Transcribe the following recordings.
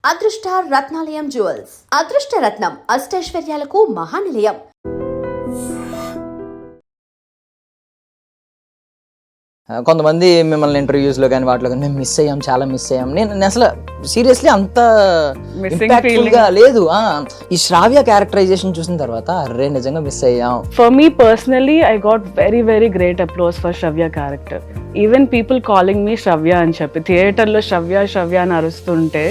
అదృష్ట రత్నాలయం జ్యువెల్స్ అదృష్ట రత్నం అష్టైశ్వర్యాలకు మహానిలయం. కొంతమంది మిమ్మల్ని ఇంటర్వ్యూస్లో కానీ వాటిలో కానీ మేము మిస్ అయ్యాం, చాలా మిస్ అయ్యాం. నేను అసలు సీరియస్లీ అంత ఇంపాక్ట్ఫుల్గా లేదు. ఈ శ్రావ్య క్యారెక్టరైజేషన్ చూసిన తర్వాత అరే నిజంగా మిస్ అయ్యాం. For me personally I got very great applause for Shravya character. Even people calling me Shravya అని చెప్పి థియేటర్లో శ్రవ్య అని అరుస్తుంటే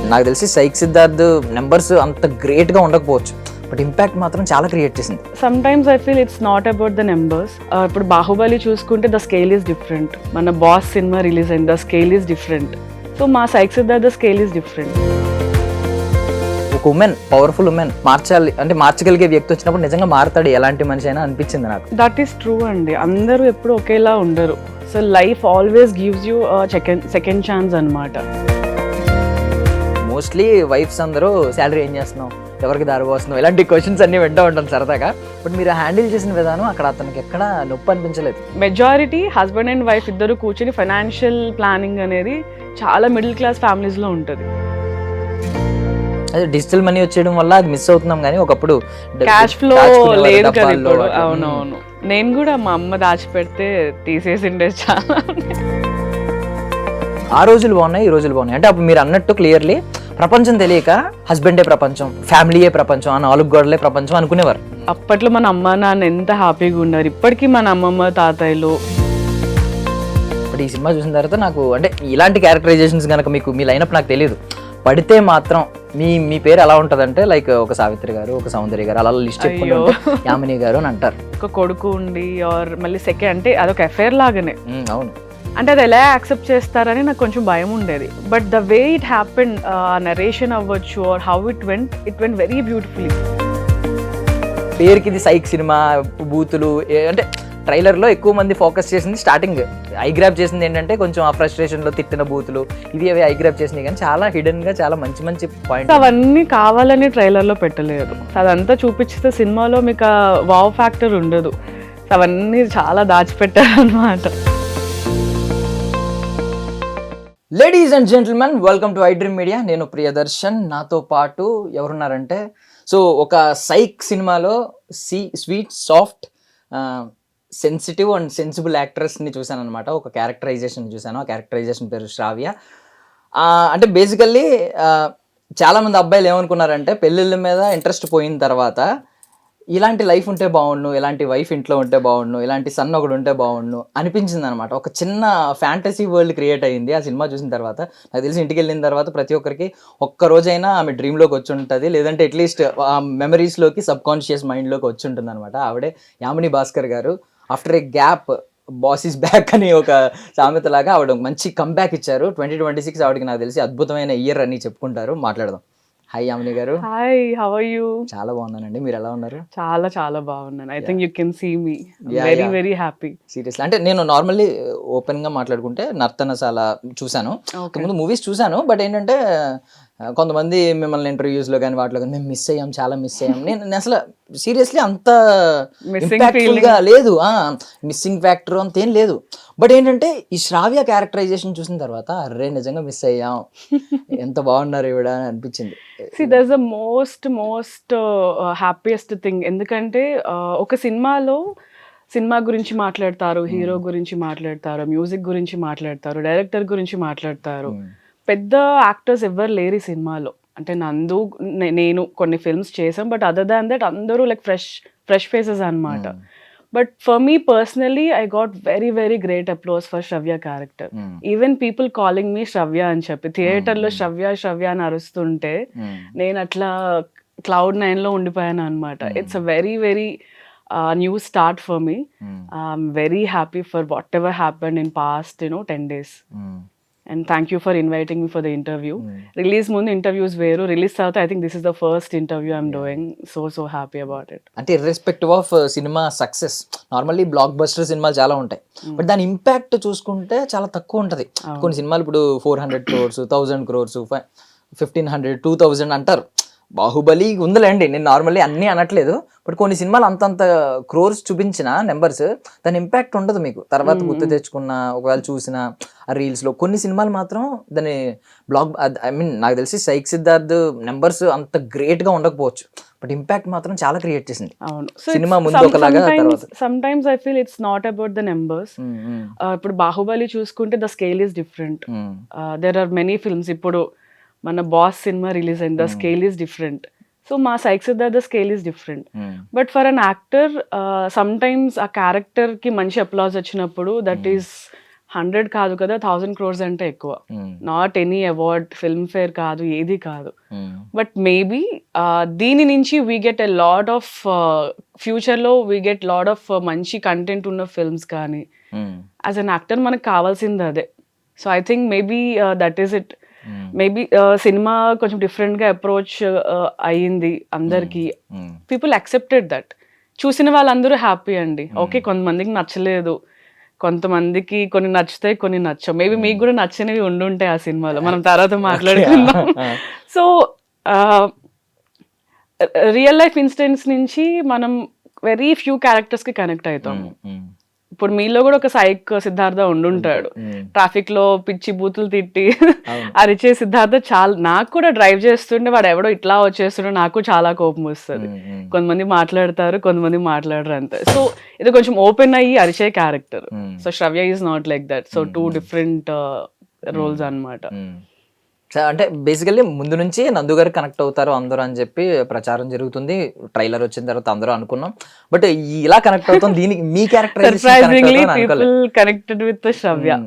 నాకు తెలిసి సైక్ సిద్ధార్థ్ నెంబర్స్ అంత గ్రేట్గా ఉండకపోవచ్చు, బట్ ఇంపాక్ట్ మాత్రం చాలా క్రియేట్ చేసింది. Sometimes I feel it's not about the numbers. ఇప్పుడు బాహుబలి చూసుకుంటే ద స్కేల్ ఈస్ డిఫరెంట్. మన బాస్ సినిమా రిలీజ్ అయింది, the scale is different. So మా psych Siddharth the scale is different. ఒక ఉమెన్, పవర్ఫుల్ ఉమెన్ మార్చాలి అంటే మార్చగలిగే వ్యక్తి వచ్చినప్పుడు నిజంగా మారుతాడు ఎలాంటి మనిషి అయినా అనిపించింది నాకు. దట్ ఈస్ ట్రూ అండి. అందరూ ఎప్పుడు ఒకేలా ఉండరు. So life always gives you second chance అన్నమాట. మోస్ట్లీ వైఫ్స్ అందరూ శాలరీ ఏం చేస్తున్నావు, ఎవరికి దారి పోస్తున్నావు, ఇలాంటి క్వశ్చన్స్ అన్ని వింటూ ఉంటాను సరదాగా. బట్ మీరు హ్యాండిల్ చేసిన విధానం అక్కడ అతనికి ఎక్కడ నొప్పి అనిపించలేదు. మెజారిటీ హస్బెండ్ అండ్ వైఫ్ ఇద్దరు కూర్చొని ఫైనాన్షియల్ ప్లానింగ్ అనేది చాలా మిడిల్ క్లాస్ ఫ్యామిలీస్లో ఉంటుంది. అదే డిజిటల్ మనీ వచ్చేయడం వల్ల అది మిస్ అవుతున్నాం, కానీ ఒకప్పుడు క్యాష్ ఫ్లో లేదు కదా ఇప్పుడు. అవునవును, నేను కూడా మా అమ్మ దాచిపెడితే తీసేసిండే చాలా. ఆ రోజులు బాగున్నాయి, ఈ రోజులు బాగున్నాయి. అంటే అప్పుడు మీరు అన్నట్టు క్లియర్లీ ప్రపంచం తెలియక హస్బెండే ప్రపంచం, ఫ్యామిలీయే ప్రపంచం, ఆ నాలుగు గోడలే ప్రపంచం అనుకునేవారు. అప్పట్లో మన అమ్మ నాన్న ఎంత హ్యాపీగా ఉన్నారు. ఇప్పటికీ మన అమ్మమ్మ తాతయ్యలు. బట్ ఈ సినిమా చూసిన తర్వాత నాకు అంటే ఇలాంటి క్యారెక్టరైజేషన్స్ కనుక మీకు మీ లైనప్ నాకు తెలియదు, పడితే మాత్రం మీ పేరు ఎలా ఉంటుందంటే లైక్ ఒక సావిత్రి గారు, ఒక సౌందర్య గారు, అలా లిస్ట్ చెప్పుకుంటే యామిని గారు అని అంటారు. ఒక కొడుకు ఉండి ఆర్ మళ్ళీ సెకండ్ అంటే అదొక అఫైర్ లాగానే. అవును, అంటే అది ఎలా యాక్సెప్ట్ చేస్తారని నాకు కొంచెం భయం ఉండేది. But the way it happen, narration అవ్వచ్చు or how it went very beautifully. పేరుకి ఇది సైక్ సినిమా, బూతులు అంటే ట్రైలర్లో ఎక్కువ మంది ఫోకస్ చేసింది స్టార్టింగ్ ఐ గ్రాప్ చేసింది ఏంటంటే కొంచెం ఆ ఫ్రస్ట్రేషన్లో తిట్టిన బూతులు ఇవి అవి ఐ గ్రాప్ చేసినాయి, కానీ చాలా హిడెన్గా చాలా మంచి పాయింట్. అవన్నీ కావాలని ట్రైలర్లో పెట్టలేదు. అదంతా చూపించితే సినిమాలో మీకు ఆ వావ్ ఫ్యాక్టర్ ఉండదు. అవన్నీ చాలా దాచిపెట్టారు అన్నమాట. Ladies and gentlemen, welcome to I Dream media. నేను ప్రియదర్శన్. నాతో పాటు ఎవరున్నారంటే, సో ఒక సైక్ సినిమాలో sweet, soft, sensitive and sensible యాక్ట్రెస్ని చూశాను అనమాట. ఒక క్యారెక్టరైజేషన్ చూశాను. ఆ క్యారెక్టరైజేషన్ పేరు శ్రావ్య. అంటే బేసికల్లీ చాలామంది అబ్బాయిలు ఏమనుకున్నారంటే పెళ్ళిళ్ళ మీద ఇంట్రెస్ట్ పోయిన తర్వాత ఇలాంటి లైఫ్ ఉంటే బాగుండు, ఇలాంటి వైఫ్ ఇంట్లో ఉంటే బాగుండు, ఇలాంటి సన్ ఒకడు ఉంటే బాగుండు అనిపించింది అనమాట. ఒక చిన్న ఫ్యాంటసీ వరల్డ్ క్రియేట్ అయ్యింది ఆ సినిమా చూసిన తర్వాత. నాకు తెలిసి ఇంటికి వెళ్ళిన తర్వాత ప్రతి ఒక్కరికి ఒక్క రోజైనా ఆమె డ్రీమ్లోకి వచ్చి ఉంటుంది, లేదంటే అట్లీస్ట్ ఆ మెమరీస్లోకి సబ్కాన్షియస్ మైండ్లోకి వచ్చి ఉంటుంది అనమాట. ఆవిడే యామిని భాస్కర్ గారు. After A gap boss is back అని ఒక సామెత లాగా ఆవిడ మంచి కంబ్యాక్ ఇచ్చారు. 2026 ఆవిడకి నాకు తెలిసి అద్భుతమైన ఇయర్ అని చెప్పుకుంటారు. మాట్లాడదాం. హాయ్ యామిని గారు. Hi, how are you? చాలా బాగున్నానండి, మీరు ఎలా ఉన్నారు? చాలా బాగున్నాను. I think you can see me. Very happy. Seriously అంటే నేను నార్మల్లీ ఓపెన్గా మాట్లాడుకుంటే నర్తనశాల చూశాను, ముందు మూవీస్ చూశాను. బట్ ఏంటంటే కొంతమంది మిమ్మల్ని ఇంటర్వ్యూస్లో కానీ వాటిలో కానీ మేము మిస్ అయ్యాం, చాలా మిస్ అయ్యాం. నేను అసలు సీరియస్లీ అంత ఇంపాక్ట్ఫుల్గా లేదు, మిస్సింగ్ ఫ్యాక్టర్ అంతేం లేదు. బట్ ఏంటంటే ఈ శ్రావ్య క్యారెక్టరైజేషన్ చూసిన తర్వాత అరే నిజంగా మిస్ అయ్యాం, ఎంత బాగున్నారు ఇవిడ అని అనిపించింది. See, there's a most happiest thing. ఎందుకంటే ఒక సినిమా గురించి మాట్లాడతారు, హీరో గురించి మాట్లాడతారు, మ్యూజిక్ గురించి మాట్లాడతారు, డైరెక్టర్ గురించి మాట్లాడతారు. పెద్ద యాక్టర్స్ ఎవ్వరు లేరు ఈ సినిమాలో. అంటే నేను కొన్ని ఫిల్మ్స్ చేసాం, బట్ అదర్ దాన్ దట్ అందరూ లైక్ ఫ్రెష్ ఫేసెస్ అన్నమాట. But for me personally I got very great applause for Shravya character. Even people calling me Shravya అని చెప్పి థియేటర్లో శ్రవ్య అని అరుస్తుంటే నేను అట్లా Cloud9లో ఉండిపోయాను అనమాట. It's a very new start for me. I'm very happy for whatever happened in past 10 days. And thank you for inviting me for the interview. Release ముందు interviews వేరు, రిలీజ్ తర్వాత I think this is the first interview I'm doing. So happy about it. అంటే irrespective of cinema success, normally block buster సినిమాలు చాలా ఉంటాయి, but దాని impact చూసుకుంటే చాలా తక్కువ ఉంటుంది. కొన్ని సినిమాలు ఇప్పుడు 400 crores, 1000 crores, 1500, 2000 అంటారు. బాహుబలి ఉందిలేండి, నేను నార్మల్లీ అన్నీ అనట్లేదు, బట్ కొన్ని సినిమాలు అంతంత క్రోర్స్ చూపించిన నెంబర్స్ దాని ఇంపాక్ట్ ఉండదు మీకు తర్వాత గుర్తు తెచ్చుకున్న ఒకవేళ చూసిన ఆ రీల్స్లో. కొన్ని సినిమాలు మాత్రం దాని బ్లాక్, ఐ మీన్ నాకు తెలిసి సైక్ సిద్ధార్థ్ నెంబర్స్ అంత గ్రేట్గా ఉండకపోవచ్చు, బట్ ఇంపాక్ట్ మాత్రం చాలా క్రియేట్ చేసింది. అవును. సినిమా ముందు ఒకలాగా తర్వాత sometimes I feel it's not about the numbers. ఇప్పుడు బాహుబలి చూసుకుంటే the scale is different. There are many films. ఇప్పుడు మన బాస్ సినిమా రిలీజ్ అయింది, the scale is different. So మా psych Siddharth the scale is different. But for an actor sometimes ఆ క్యారెక్టర్కి మంచి applause వచ్చినప్పుడు దట్ ఈస్ 100 కాదు కదా, 1000 crores అంటే ఎక్కువ. Not any award, film fair కాదు, ఏది కాదు. బట్ మేబీ దీని నుంచి we get a lot of ఫ్యూచర్లో వీ గెట్ లాట్ ఆఫ్ మంచి కంటెంట్ ఉన్న ఫిల్మ్స్ కానీ యాజ్ అన్ యాక్టర్ మనకు కావాల్సింది అదే. So I think maybe that is it. Maybe cinema కొంచెం డిఫరెంట్గా అప్రోచ్ అయ్యింది అందరికి. People accepted that. చూసిన వాళ్ళందరూ హ్యాపీ అండి. ఓకే, కొంతమందికి నచ్చలేదు, కొంతమందికి కొన్ని నచ్చుతాయి, కొన్ని నచ్చవు. మేబీ మీకు కూడా నచ్చనివి ఉండుంటాయి ఆ సినిమాలో, మనం తర్వాత మాట్లాడుకుందాం. సో రియల్ లైఫ్ ఇన్సిడెంట్స్ నుంచి మనం వెరీ ఫ్యూ క్యారెక్టర్స్కి కనెక్ట్ అవుతాము. ఇప్పుడు మీలో కూడా ఒక సైక్ సిద్ధార్థ ఉండుంటాడు, ట్రాఫిక్ లో పిచ్చి బూతులు తిట్టి అరిచే సిద్ధార్థ. చాలా, నాకు కూడా డ్రైవ్ చేస్తుండే వాడు ఎవడో ఇట్లా వచ్చేస్తుండే నాకు చాలా కోపం వస్తుంది. కొంతమంది మాట్లాడతారు, కొంతమంది మాట్లాడరు అంతే. సో ఇది కొంచెం ఓపెన్ అయ్యి అరిచే character. So Sravya is not like that. So 2 different roles అన్నమాట. అంటే బేసికల్లీ ముందు నుంచి నందు గారు కనెక్ట్ అవుతారు అందరూ అని చెప్పి ప్రచారం జరుగుతుంది. ట్రైలర్ వచ్చిన తర్వాత అందరూ అనుకున్నాం, బట్ ఇలా కనెక్ట్ అవుతాం దీనికి మీ surprisingly people connected with Sravya.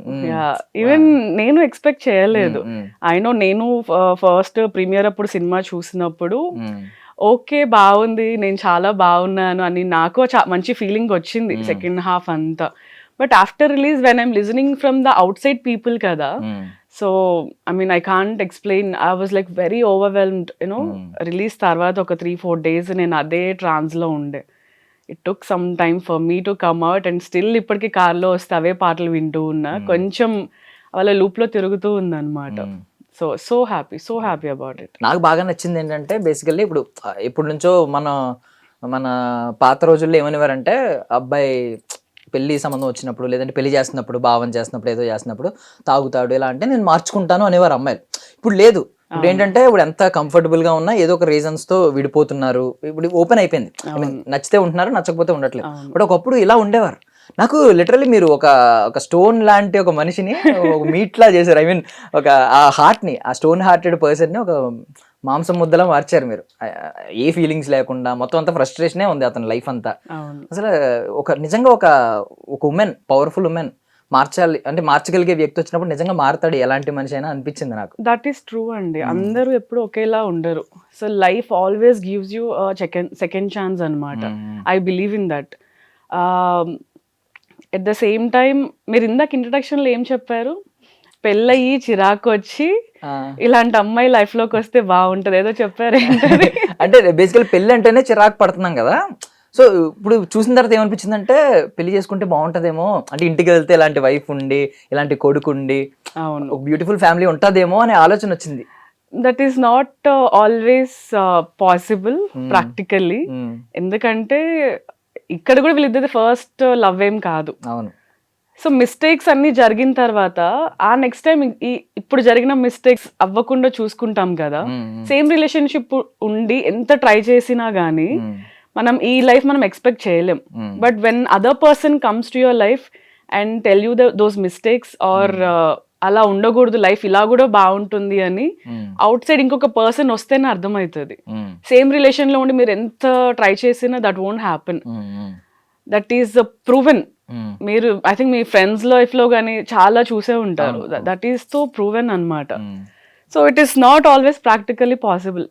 Even నేను ఎక్స్పెక్ట్ చేయలేదు. అయినో నేను ఫస్ట్ ప్రీమియర్ అప్పుడు సినిమా చూసినప్పుడు ఓకే బాగుంది, నేను చాలా బాగున్నాను అని నాకు మంచి ఫీలింగ్ వచ్చింది సెకండ్ హాఫ్ అంతా. But after release when I'm listening from the outside people కదా, so I mean I can't explain. I was like very overwhelmed. You know release తర్వాత ఒక 3-4 days నేను అదే ట్రాన్స్లో ఉండే. It took some time for me to come out and still ఇప్పటికీ కార్లో వస్తే అవే పాటలు వింటూ ఉన్నా. కొంచెం వాళ్ళ లూప్లో తిరుగుతూ ఉందన్నమాట. So happy about it. నాకు బాగా నచ్చింది ఏంటంటే బేసికల్లీ ఇప్పుడు నుంచో మన పాత రోజుల్లో ఏమనేవారంటే అబ్బాయి పెళ్లి సంబంధం వచ్చినప్పుడు లేదంటే పెళ్లి చేస్తున్నప్పుడు భావం చేస్తున్నప్పుడు ఏదో చేస్తున్నప్పుడు తాగుతాడు ఇలా అంటే నేను మార్చుకుంటాను అనేవారు అమ్మాయిలు. ఇప్పుడు లేదు. ఇప్పుడు ఏంటంటే ఇప్పుడు ఎంత కంఫర్టబుల్ గా ఉన్నా ఏదో ఒక రీజన్స్ తో విడిపోతున్నారు. ఇప్పుడు ఓపెన్ అయిపోయింది, నచ్చితే ఉంటున్నారు, నచ్చకపోతే ఉండట్లేదు. బట్ ఒకప్పుడు ఇలా ఉండేవారు. నాకు లిటరల్లీ మీరు ఒక స్టోన్ లాంటి ఒక మనిషిని ఒక మీట్ లా చేశారు. ఐ మీన్ ఆ హార్ట్ ని, ఆ స్టోన్ హార్టెడ్ పర్సన్ ని ఒక మాంసం ముద్దలా మార్చారు మీరు. ఏ ఫీలింగ్స్ లేకుండా మొత్తం అంతా ఫ్రస్ట్రేషనే ఉంది అతని లైఫ్ అంతా. అసలు నిజంగా ఒక ఉమెన్, పవర్ఫుల్ ఉమెన్ మార్చాలి అంటే మార్చగలిగే వ్యక్తి వచ్చినప్పుడు నిజంగా మారుతాడు ఎలాంటి మనిషి అయినా అనిపించింది నాకు. దట్ ఈస్ ట్రూ అండి. అందరూ ఎప్పుడు ఒకేలా ఉండరు. So life always gives you second chance అన్నమాట. I believe in that. At the same time మీరు ఇందాక ఇంట్రడక్షన్లో ఏం చెప్పారు, పెళ్ళయి చిరాకు వచ్చి ఇలాంటి అమ్మాయి లైఫ్ లోకి వస్తే బాగుంటది ఏదో చెప్పారు. అంటే బేసికల్ పెళ్లి అంటేనే చిరాకు పడుతున్నాం కదా. సో ఇప్పుడు చూసిన తర్వాత ఏమనిపించింది అంటే పెళ్లి చేసుకుంటే బాగుంటదేమో, అంటే ఇంటికి వెళ్తే ఇలాంటి వైఫ్ ఉండి ఇలాంటి కొడుకు ఉండి ఒక బ్యూటిఫుల్ ఫ్యామిలీ ఉంటదేమో అనే ఆలోచన వచ్చింది. That is not always possible practically. ఎందుకంటే ఇక్కడ కూడా వీళ్ళిద్దరి ఫస్ట్ లవ్ ఏం కాదు. అవును. సో మిస్టేక్స్ అన్ని జరిగిన తర్వాత ఆ నెక్స్ట్ టైం ఇప్పుడు జరిగిన మిస్టేక్స్ అవ్వకుండా చూసుకుంటాం కదా. సేమ్ రిలేషన్షిప్ ఉండి ఎంత ట్రై చేసినా గానీ మనం ఈ లైఫ్ మనం ఎక్స్పెక్ట్ చేయలేం. But when other person comes to your life and tell you those mistakes are అలా ఉండకూడదు, లైఫ్ ఇలా కూడా బాగుంటుంది అని అవుట్ సైడ్ ఇంకొక పర్సన్ వస్తేనే అర్థమవుతుంది. సేమ్ రిలేషన్ లో ఉండి మీరు ఎంత ట్రై చేసినా that won't happen. That is proven. మీరు ఐ థింక్ మీ ఫ్రెండ్స్ లైఫ్ లో కానీ చాలా చూసే ఉంటారు. దట్ ఈస్ తో ప్రూవెన్ అన్నమాట. So it is not always practically possible,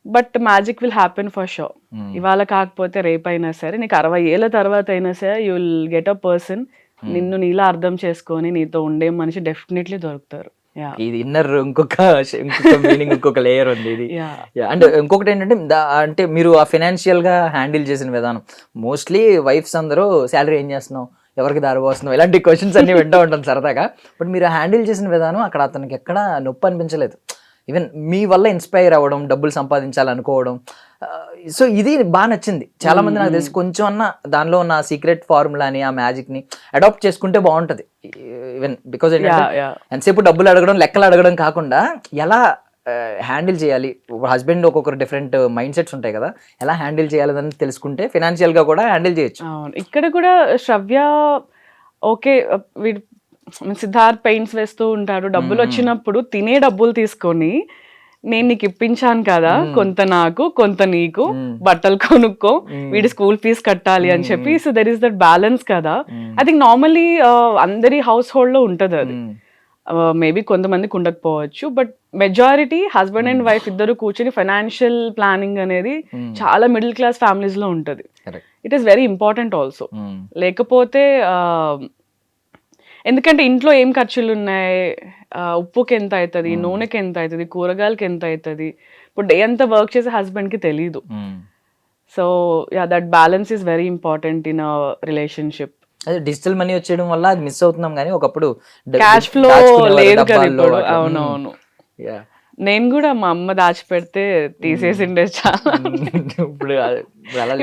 but magic will happen for sure. ఇవాళ కాకపోతే రేపైనా సరే, నీకు 60 ఏళ్ళ తర్వాత అయినా సరే you will get a person నిన్ను నీలా అర్థం చేసుకొని నీతో ఉండే మనిషి డెఫినెట్లీ దొరుకుతారు. ఇది ఇన్నర్ ఇంకొక మీనింగ్, ఇంకొక లేయర్ ఉంది ఇది. అండ్ ఇంకొకటి ఏంటంటే అంటే మీరు ఆ ఫైనాన్షియల్ గా హ్యాండిల్ చేసిన విధానం, మోస్ట్లీ వైఫ్స్ అందరూ శాలరీ ఏం చేస్తున్నావు, ఎవరికి దారిపోస్తున్నావు, ఇలాంటి క్వశ్చన్స్ అన్ని వింటూ ఉంటాను సరదాగా. బట్ మీరు హ్యాండిల్ చేసిన విధానం అక్కడ అతనికి ఎక్కడ నొప్పి అనిపించలేదు. ఈవెన్ మీ వల్ల ఇన్స్పైర్ అవ్వడం, డబ్బులు సంపాదించాలనుకోవడం. సో ఇది బాగా నచ్చింది చాలా మంది. నాకు తెలిసి కొంచెం అన్న దానిలో ఉన్న సీక్రెట్ ఫార్ములాని, ఆ మ్యాజిక్ ని అడాప్ట్ చేసుకుంటే బాగుంటది. ఈవెన్ బికాజ్ ఏంటంటే ఎంతసేపు డబ్బులు అడగడం, లెక్కలు అడగడం కాకుండా ఎలా హ్యాండిల్ చేయాలి, హస్బెండ్ ఒక్కొక్కరు డిఫరెంట్ మైండ్ సెట్స్ ఉంటాయి కదా, ఎలా హ్యాండిల్ చేయాలని తెలుసుకుంటే ఫినాన్షియల్ గా కూడా హ్యాండిల్ చేయొచ్చు. అవును, ఇక్కడ కూడా శ్రవ్య ఓకే, వీడు సిద్ధార్థ్ పెయింట్స్ వేస్తూ ఉంటాడు, డబ్బులు వచ్చినప్పుడు తినే డబ్బులు తీసుకొని నేను నీకు ఇప్పించాను కదా, కొంత నాకు కొంత నీకు, బట్టలు కొనుక్కో, వీడి స్కూల్ ఫీజ్ కట్టాలి అని చెప్పి. So there is that balance కదా. ఐ థింక్ నార్మలీ అందరి హౌస్ హోల్డ్ లో ఉంటది అది. మేబీ కొంతమందికి ఉండకపోవచ్చు, but majority husband and wife ఇద్దరు కూర్చొని ఫైనాన్షియల్ ప్లానింగ్ అనేది చాలా మిడిల్ క్లాస్ ఫ్యామిలీస్ లో ఉంటది. It is very important also. లేకపోతే ఎందుకంటే ఇంట్లో ఏం ఖర్చులు ఉన్నాయి, ఉప్పుకి ఎంత అవుతుంది, నూనెకి ఎంత అవుతుంది, కూరగాయలకి ఎంత అవుతుంది, ఇప్పుడు డే అంతా వర్క్ చేసే హస్బెండ్కి తెలీదు. So yeah, that balance is very important in a relationship. అదే డిజిటల్ మనీ వచ్చేయడం వల్ల అది మిస్ అవుతున్నాం, కానీ ఒకప్పుడు క్యాష్ ఫ్లో లేదు కదా ఇప్పుడు. అవునవును, నేను కూడా మా అమ్మ దాచిపెడితే తీసేసిండే చాలా. ఇప్పుడు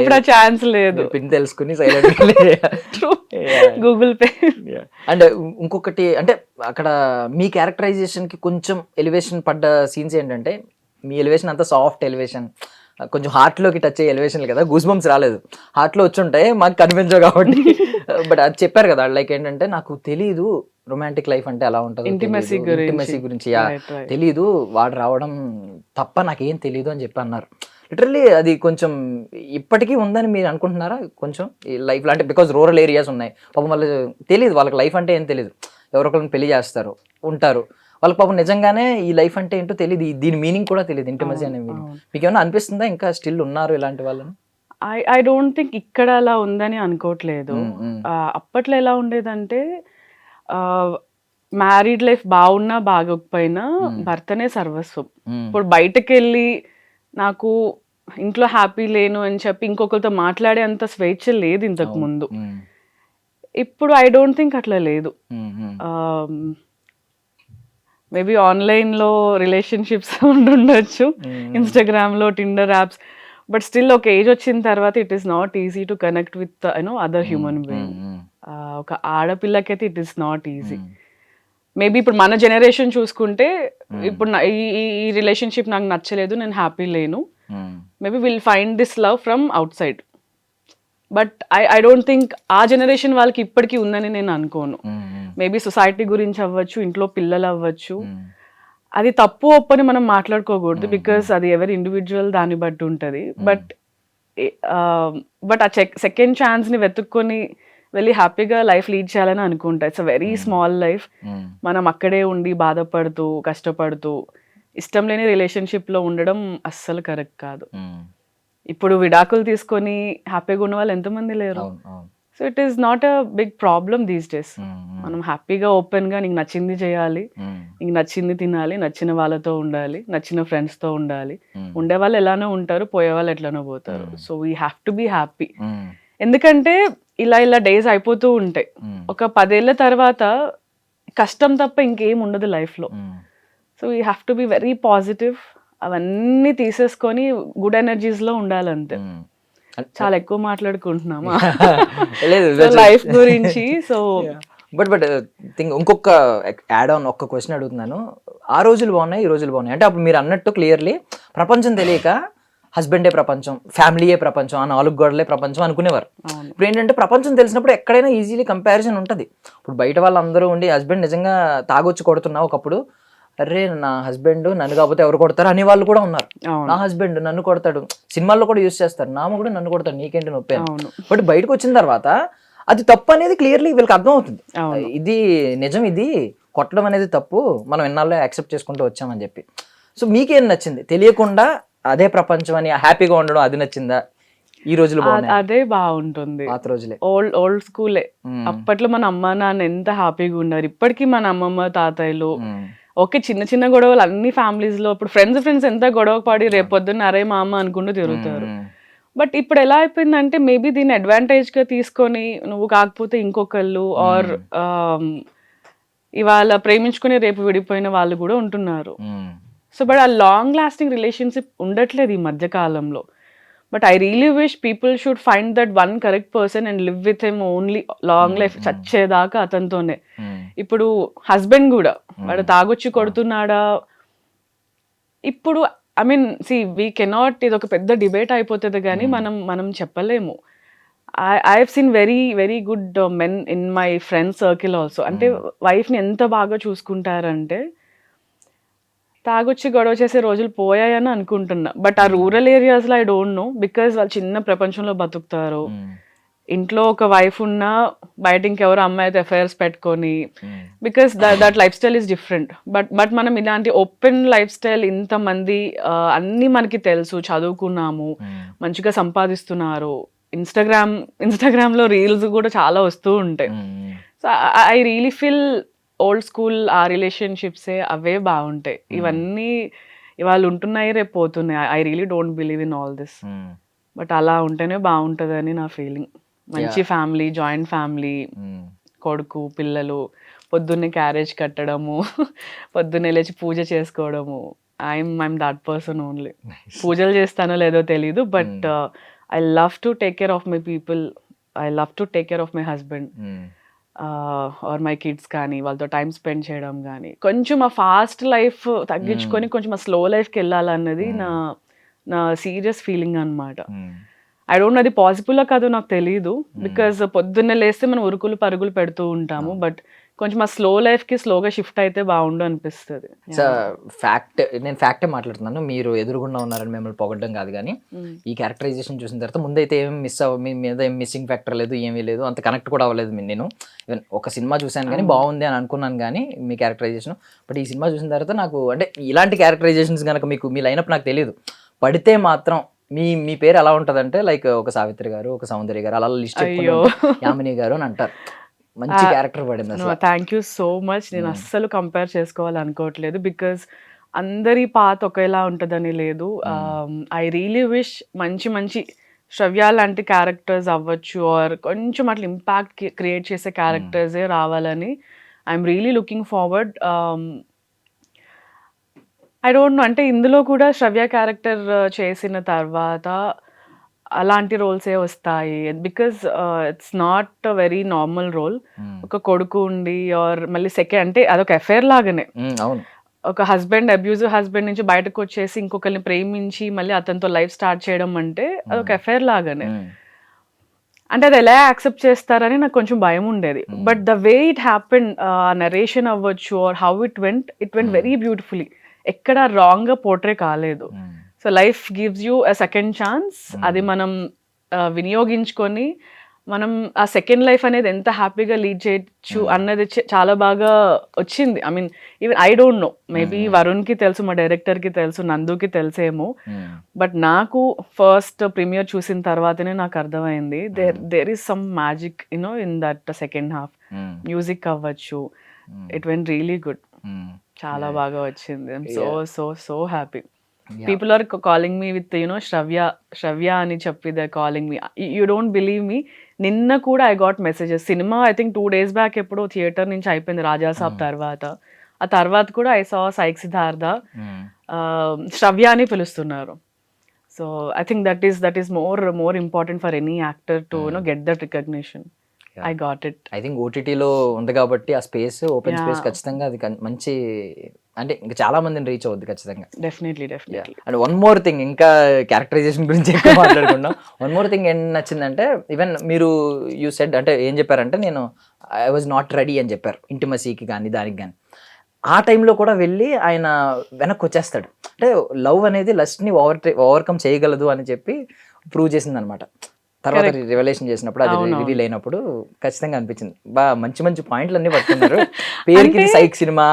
ఇప్పుడు ఆ ఛాన్స్ లేదు. పిన్ తెలుసుకుని సైలెంట్ గూగుల్ పే. అండ్ ఇంకొకటి అంటే అక్కడ మీ క్యారెక్టరైజేషన్ కి కొంచెం ఎలివేషన్ పడ్డ సీన్స్ ఏంటంటే, మీ ఎలివేషన్ అంతా సాఫ్ట్ ఎలివేషన్, కొంచెం హార్ట్లోకి టచ్ అయ్యే ఎలివేషన్ కదా, గూస్ బంప్స్ రాలేదు, హార్ట్లో వచ్చి ఉంటాయి, మాకు కనిపించవు కాబట్టి. బట్ అది చెప్పారు కదా, లైక్ ఏంటంటే నాకు తెలీదు రొమాంటిక్ లైఫ్ అంటే ఎలా ఉంటుంది, ఇంటిమసీ గురించి తెలీదు, వాడు రావడం తప్ప నాకేం తెలీదు అని చెప్పి అన్నారు. లిటరల్లీ అది కొంచెం ఇప్పటికీ ఉందని మీరు అనుకుంటున్నారా కొంచెం ఈ లైఫ్లో? అంటే బికాజ్ రూరల్ ఏరియాస్ ఉన్నాయి, పాపం వాళ్ళు తెలియదు, వాళ్ళకి లైఫ్ అంటే ఏం తెలియదు, ఎవరొకరిని పెళ్లి చేస్తారు ఉంటారు, వాళ్ళకి పాపం నిజంగానే ఈ లైఫ్ అంటే ఏంటో తెలియదు, దీని మీనింగ్ కూడా తెలియదు, ఇంటిమసీ అనే మీనింగ్. మీకు ఏమైనా అనిపిస్తుందా ఇంకా స్టిల్ ఉన్నారు ఇలాంటి వాళ్ళని? ఐ డోంట్ థింక్ ఇక్కడ అలా ఉందని అనుకోవట్లేదు. అప్పట్లో ఎలా ఉండేదంటే, మ్యారీడ్ లైఫ్ బాగున్నా బాగోకపోయినా భర్తనే సర్వస్వం. ఇప్పుడు బయటకు వెళ్ళి నాకు ఇంట్లో హ్యాపీ లేను అని చెప్పి ఇంకొకరితో మాట్లాడే అంత స్వేచ్ఛ లేదు ఇంతకు ముందు. ఇప్పుడు ఐ డోంట్ థింక్ అట్లా లేదు. మేబీ ఆన్లైన్లో రిలేషన్షిప్స్ ఉండొచ్చు, ఇన్స్టాగ్రామ్లో, టిండర్ యాప్స్, బట్ స్టిల్ ఒక ఏజ్ వచ్చిన తర్వాత it is not easy to connect with other human being. ఒక ఆడపిల్లకైతే it is not easy. Maybe ఇప్పుడు మన జనరేషన్ చూసుకుంటే, ఇప్పుడు ఈ రిలేషన్షిప్ నాకు నచ్చలేదు, నేను హ్యాపీ లేను, maybe will find this love from out side. But I don't think ఆ జనరేషన్ వాళ్ళకి ఇప్పటికీ ఉందని నేను అనుకోను. మేబీ సొసైటీ గురించి అవ్వచ్చు, ఇంట్లో పిల్లలు అవ్వచ్చు, అది తప్పు ఒప్పని మనం మాట్లాడుకోకూడదు, బికాస్ అది ఎవరి ఇండివిజువల్ దాన్ని బట్టి ఉంటుంది. బట్ ఆ సెకండ్ ఛాన్స్ని వెతుక్కొని వెళ్ళి హ్యాపీగా లైఫ్ లీడ్ చేయాలని అనుకుంటా. It's a very small life. మనం అక్కడే ఉండి బాధపడుతూ కష్టపడుతూ ఇష్టం లేని రిలేషన్షిప్లో ఉండడం అస్సలు కరెక్ట్ కాదు. ఇప్పుడు విడాకులు తీసుకొని హ్యాపీగా ఉన్న వాళ్ళు ఎంతమంది లేరు. So it is not a big problem these days. మనం హ్యాపీగా ఓపెన్గా నీకు నచ్చింది చేయాలి, నీకు నచ్చింది తినాలి, నచ్చిన వాళ్ళతో ఉండాలి, నచ్చిన ఫ్రెండ్స్తో ఉండాలి. ఉండే వాళ్ళు ఎలానో ఉంటారు, పోయే వాళ్ళు ఎట్లానో పోతారు. So we have to be happy. ఎందుకంటే ఇలా డేస్ అయిపోతూ ఉంటాయి. ఒక 10 ఏళ్ళ తర్వాత కష్టం తప్ప ఇంకేం ఉండదు లైఫ్లో. So we have to be very positive. అవన్నీ తీసేసుకొని గుడ్ ఎనర్జీస్లో ఉండాలంతే. చాలా ఎక్కువ మాట్లాడుకుంటున్నామా లైఫ్ గురించి. సో బట్ థింక్ ఇంకొక యాడ్ ఆన్ ఒక్క క్వశ్చన్ అడుగుతున్నాను. ఆ రోజులు బాగున్నాయి, ఈ రోజులు బాగున్నాయి అంటే, అప్పుడు మీరు అన్నట్టు క్లియర్లీ ప్రపంచం తెలియక హస్బెండే ప్రపంచం, ఫ్యామిలీయే ప్రపంచం, ఆ 4 గోడలే ప్రపంచం అనుకునేవారు. ఇప్పుడు ఏంటంటే ప్రపంచం తెలిసినప్పుడు ఎక్కడైనా ఈజీలీ కంపారిజన్ ఉంటుంది. ఇప్పుడు బయట వాళ్ళందరూ ఉండి హస్బెండ్ నిజంగా తాగొచ్చి కొడుతున్నా ఒకప్పుడు, అరే నా హస్బెండ్ నన్ను కాకపోతే ఎవరు కొడతారు అనే వాళ్ళు కూడా ఉన్నారు. నా హస్బెండ్ నన్ను కొడతాడు, సినిమాల్లో కూడా యూజ్ చేస్తారు, నా కూడా నన్ను కొడతాడు, నీకేంటి నొప్పి. బట్ బయటకు వచ్చిన తర్వాత అది తప్పు అనేది క్లియర్లీ వీళ్ళకి అర్థం అవుతుంది. ఇది నిజం, ఇది కొట్టడం అనేది తప్పు, మనం ఎన్నాళ్ళో యాక్సెప్ట్ చేసుకుంటూ వచ్చామని చెప్పి. సో మీకేం నచ్చింది తెలియకుండా అదే ప్రపంచం అని హ్యాపీగా ఉండడం, అది నచ్చిందా? ఈ రోజులు అదే బాగుంటుంది. పాత రోజులే, ఓల్డ్ స్కూలే. అప్పట్లో మన అమ్మ నాన్న ఎంత హ్యాపీగా ఉన్నారు. ఇప్పటికీ మన అమ్మమ్మ తాతయ్యలు ఓకే చిన్న చిన్న గొడవలు అన్ని ఫ్యామిలీస్ లో, ఇప్పుడు ఫ్రెండ్స్ ఎంత గొడవ పడి రేపొద్దున్న అరే మా అమ్మ అనుకుంటూ తిరుగుతారు. బట్ ఇప్పుడు ఎలా అయిపోయిందంటే, మేబీ దీన్ని అడ్వాంటేజ్ గా తీసుకొని నువ్వు కాకపోతే ఇంకొకళ్ళు, ఆర్ ఇవాళ ప్రేమించుకుని రేపు విడిపోయిన వాళ్ళు కూడా ఉంటున్నారు. సో బట్ ఆ లాంగ్ లాస్టింగ్ రిలేషన్షిప్ ఉండట్లేదు ఈ మధ్య కాలంలో. But I really wish people should find that one correct person and live with him only long life, చచ్చేదాకా అతనితోనే. ఇప్పుడు హస్బెండ్ కూడా వాడు తాగొచ్చి కొడుతున్నాడా, ఇప్పుడు ఐ మీన్ వీ కెనాట్, ఇది ఒక పెద్ద డిబేట్ అయిపోతుంది కానీ మనం చెప్పలేము. I have seen very very good men in my friends circle also. అంటే వైఫ్ని ఎంత బాగా చూసుకుంటారంటే తాగొచ్చి గొడవ చేసే రోజులు పోయాయని అనుకుంటున్నా. బట్ ఆ రూరల్ ఏరియాస్లో ఐ డోంట్ నో, బికాజ్ వాళ్ళు చిన్న ప్రపంచంలో బతుకుతారు. ఇంట్లో ఒక వైఫ్ ఉన్నా బయట ఇంకెవరో అమ్మాయితో ఎఫ్ఐఆర్స్ పెట్టుకొని, because that life style is different. But మనం ఇలాంటి ఓపెన్ లైఫ్ స్టైల్, ఇంతమంది అన్నీ మనకి తెలుసు, చదువుకున్నాము, మంచిగా సంపాదిస్తున్నారు, ఇన్స్టాగ్రామ్లో రీల్స్ కూడా చాలా వస్తూ ఉంటాయి. So I really feel old school ఆ రిలేషన్షిప్సే అవే బాగుంటాయి. ఇవన్నీ ఇవాళ ఉంటున్నాయి, రేపు పోతున్నాయి. I really don't believe in all this. But అలా ఉంటేనే బాగుంటుందని నా ఫీలింగ్. మంచి ఫ్యామిలీ, జాయింట్ ఫ్యామిలీ, కొడుకు పిల్లలు, పొద్దున్నే క్యారేజ్ కట్టడము, పొద్దున్నే లేచి పూజ చేసుకోవడము. I'm that person only. పూజలు చేస్తానో లేదో తెలీదు, but I love to take care of my people. I love to take care of my husband or my kids కానీ, వాళ్ళతో టైం స్పెండ్ చేయడం కానీ. కొంచెం ఆ ఫాస్ట్ లైఫ్ తగ్గించుకొని కొంచెం ఆ స్లో లైఫ్కి వెళ్ళాలన్నది నా సీరియస్ ఫీలింగ్ అనమాట. ఐ డోంట్ నో అది పాసిబుల్ కాదో నాకు తెలీదు, బికాజ్ పొద్దున్నే లేస్తే మనం ఉరుకులు పరుగులు పెడుతూ ఉంటాము. బట్ కొంచెం ఆ స్లో లైఫ్కి స్లోగా షిఫ్ట్ అయితే బాగుండు అనిపిస్తుంది. నేను ఫ్యాక్టే మాట్లాడుతున్నాను, మీరు ఎదురుగుండా ఉన్నారని మిమ్మల్ని పొగడ్డం కాదు. కానీ ఈ క్యారెక్టరైజేషన్ చూసిన తర్వాత ముందైతే ఏం మీ మీద ఏం మిస్సింగ్ ఫ్యాక్టర్ లేదు, ఏమీ లేదు, అంత కనెక్ట్ కూడా అవ్వలేదు. నేను ఈవెన్ ఒక సినిమా చూశాను కానీ బాగుంది అని అనుకున్నాను కానీ మీ క్యారెక్టరైజేషన్. బట్ ఈ సినిమా చూసిన తర్వాత నాకు అంటే ఇలాంటి క్యారెక్టరైజేషన్స్ కనుక మీకు మీ లైనప్ నాకు తెలియదు, పడితే మాత్రం మీ పేరు ఎలా ఉంటుందంటే లైక్ ఒక సావిత్రి గారు, ఒక సౌందర్య గారు, అలా లిస్ట్ యామిని గారు అని అంటారు. మంచి క్యారెక్టర్ పడింది. Thank you so much. నేను అస్సలు కంపేర్ చేసుకోవాలనుకోవట్లేదు, బికాజ్ అందరి పాత్ ఒకేలా ఉంటుందని లేదు. ఐ రియలీ విష్ మంచి శ్రవ్య లాంటి క్యారెక్టర్స్ అవ్వచ్చు, ఆర్ కొంచెం అట్లా ఇంపాక్ట్ క్రియేట్ చేసే క్యారెక్టర్సే రావాలని I'm really looking forward. I don't no, అంటే ఇందులో కూడా శ్రవ్య క్యారెక్టర్ చేసిన తర్వాత అలాంటి రోల్సే వస్తాయి, because it's not a very normal role. ఒక కొడుకు ఉండి ఆర్ మళ్ళీ సెకండ్ అంటే అదొక అఫైర్ లాగానే. ఒక హస్బెండ్, అబ్యూజివ్ హస్బెండ్ నుంచి బయటకు వచ్చేసి ఇంకొకరిని ప్రేమించి మళ్ళీ అతనితో లైఫ్ స్టార్ట్ చేయడం అంటే అదొక అఫైర్ లాగానే. అంటే అది ఎలా యాక్సెప్ట్ చేస్తారని నాకు కొంచెం భయం ఉండేది. But the way it happen, narration అవ్వచ్చు or how it went very beautifully. ఎక్కడ రాంగ్గా పోర్ట్రే కాలేదు. So life gives you a second chance. అది మనం వినియోగించుకొని మనం ఆ సెకండ్ లైఫ్ అనేది ఎంత హ్యాపీగా లీడ్ చేయొచ్చు అన్నది చాలా బాగా వచ్చింది. I mean even I don't know, maybe వరుణ్కి తెలుసు, మా డైరెక్టర్కి తెలుసు, నందుకి తెలుసేమో, బట్ నాకు ఫస్ట్ ప్రీమియర్ చూసిన తర్వాతనే నాకు అర్థమైంది there is some magic you know in that second half. Music అవ్వచ్చు, ఇట్ వెంట్ రియలీ గుడ్. చాలా బాగా వచ్చింది. I'm so so so happy. People are calling me with Shravya అని చెప్పి they're calling me. You don't believe me, నిన్న కూడా I got messages. Cinema I think 2 days back ఎప్పుడో theatre నుంచి అయిపోయింది రాజా సాబ్ తర్వాత. ఆ తర్వాత కూడా I saw సైక్ సిద్ధార్థ శ్రవ్య అని పిలుస్తున్నారు. So I think that is more important for any actor to get that recognition. I got it. I think OTTలో ఉంది కాబట్టి ఆ స్పేస్, ఓపెన్ స్పేస్ ఖచ్చితంగా అది మంచి, అంటే ఇంకా చాలా మందిని రీచ్ అవుద్ది ఖచ్చితంగా. Definitely. And one more thing, ఇంకా క్యారెక్టరైజేషన్ గురించి ఎక్కువ మాట్లాడుకున్నాం. వన్ మోర్ థింగ్ ఏం నచ్చిందంటే, ఈవెన్ మీరు యూ సెడ్ అంటే ఏం చెప్పారంటే, నేను ఐ వాజ్ నాట్ రెడీ అని చెప్పారు ఇంటిమసీకి కానీ దానికి కానీ. ఆ టైంలో కూడా వెళ్ళి ఆయన వెనక్కి వచ్చేస్తాడు. అంటే లవ్ అనేది లస్ట్ని ఓవర్కమ్ చేయగలదు అని చెప్పి ప్రూవ్ చేసింది అనమాట. తర్వాత రివల్యూషన్ చేసినప్పుడు, అది రివీల్ అయినప్పుడు ఖచ్చితంగా అనిపించింది. మంచి పాయింట్లు అన్ని పట్టుకున్నారు. పేరుకి సైక్ సినిమా,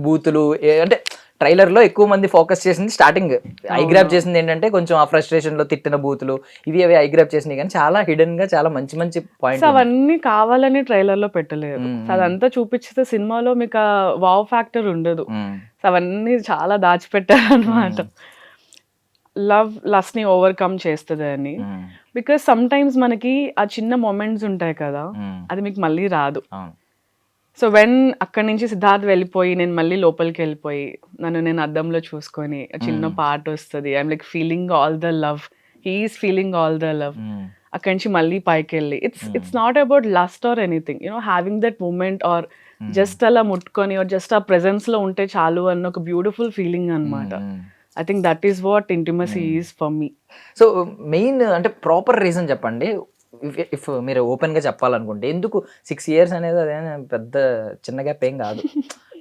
బూతులు, అంటే ట్రైలర్లో ఎక్కువ మంది ఫోకస్ చేసింది స్టార్టింగ్ ఐగ్రాప్ చేసింది ఏంటంటే కొంచెం ఆ ఫ్రస్ట్రేషన్లో తిట్టిన బూతులు, ఇవి అవి ఐగ్రాప్ చేసినాయి. కానీ చాలా హిడెన్ గా చాలా మంచి పాయింట్స్ అవన్నీ కావాలని ట్రైలర్లో పెట్టలేదు. అదంతా చూపించితే సినిమాలో మీకు వావ్ ఫ్యాక్టర్ ఉండదు. అవన్నీ చాలా దాచిపెట్టారు అనమాట. లవ్ని ఓవర్కమ్ చేస్తుంది అని. బికాస్ సమ్ టైమ్స్ మనకి ఆ చిన్న మొమెంట్స్ ఉంటాయి కదా, అది మీకు మళ్ళీ రాదు. సో వెన్ అక్కడి నుంచి సిద్ధార్థ్ వెళ్ళిపోయి నేను మళ్ళీ లోపలికి వెళ్ళిపోయి నన్ను నేను అద్దంలో చూసుకొని a చిన్న పాట వస్తుంది I'm like feeling all the love he is feeling all the love అక్కడి నుంచి మళ్ళీ పైకి వెళ్ళి it's not about lust or anything having that moment or just అలా ముట్టుకొని ఆర్ జస్ట్ ఆ ప్రెజెన్స్ లో ఉంటే చాలు అన్న ఒక బ్యూటిఫుల్ ఫీలింగ్ అనమాట. I think that is what intimacy is for me. So main అంటే ప్రాపర్ రీజన్ చెప్పండి, ఇఫ్ మీరు ఓపెన్గా చెప్పాలనుకుంటే. ఎందుకు 6 years అనేది అదే పెద్ద చిన్న గ్యాప్ ఏం కాదు.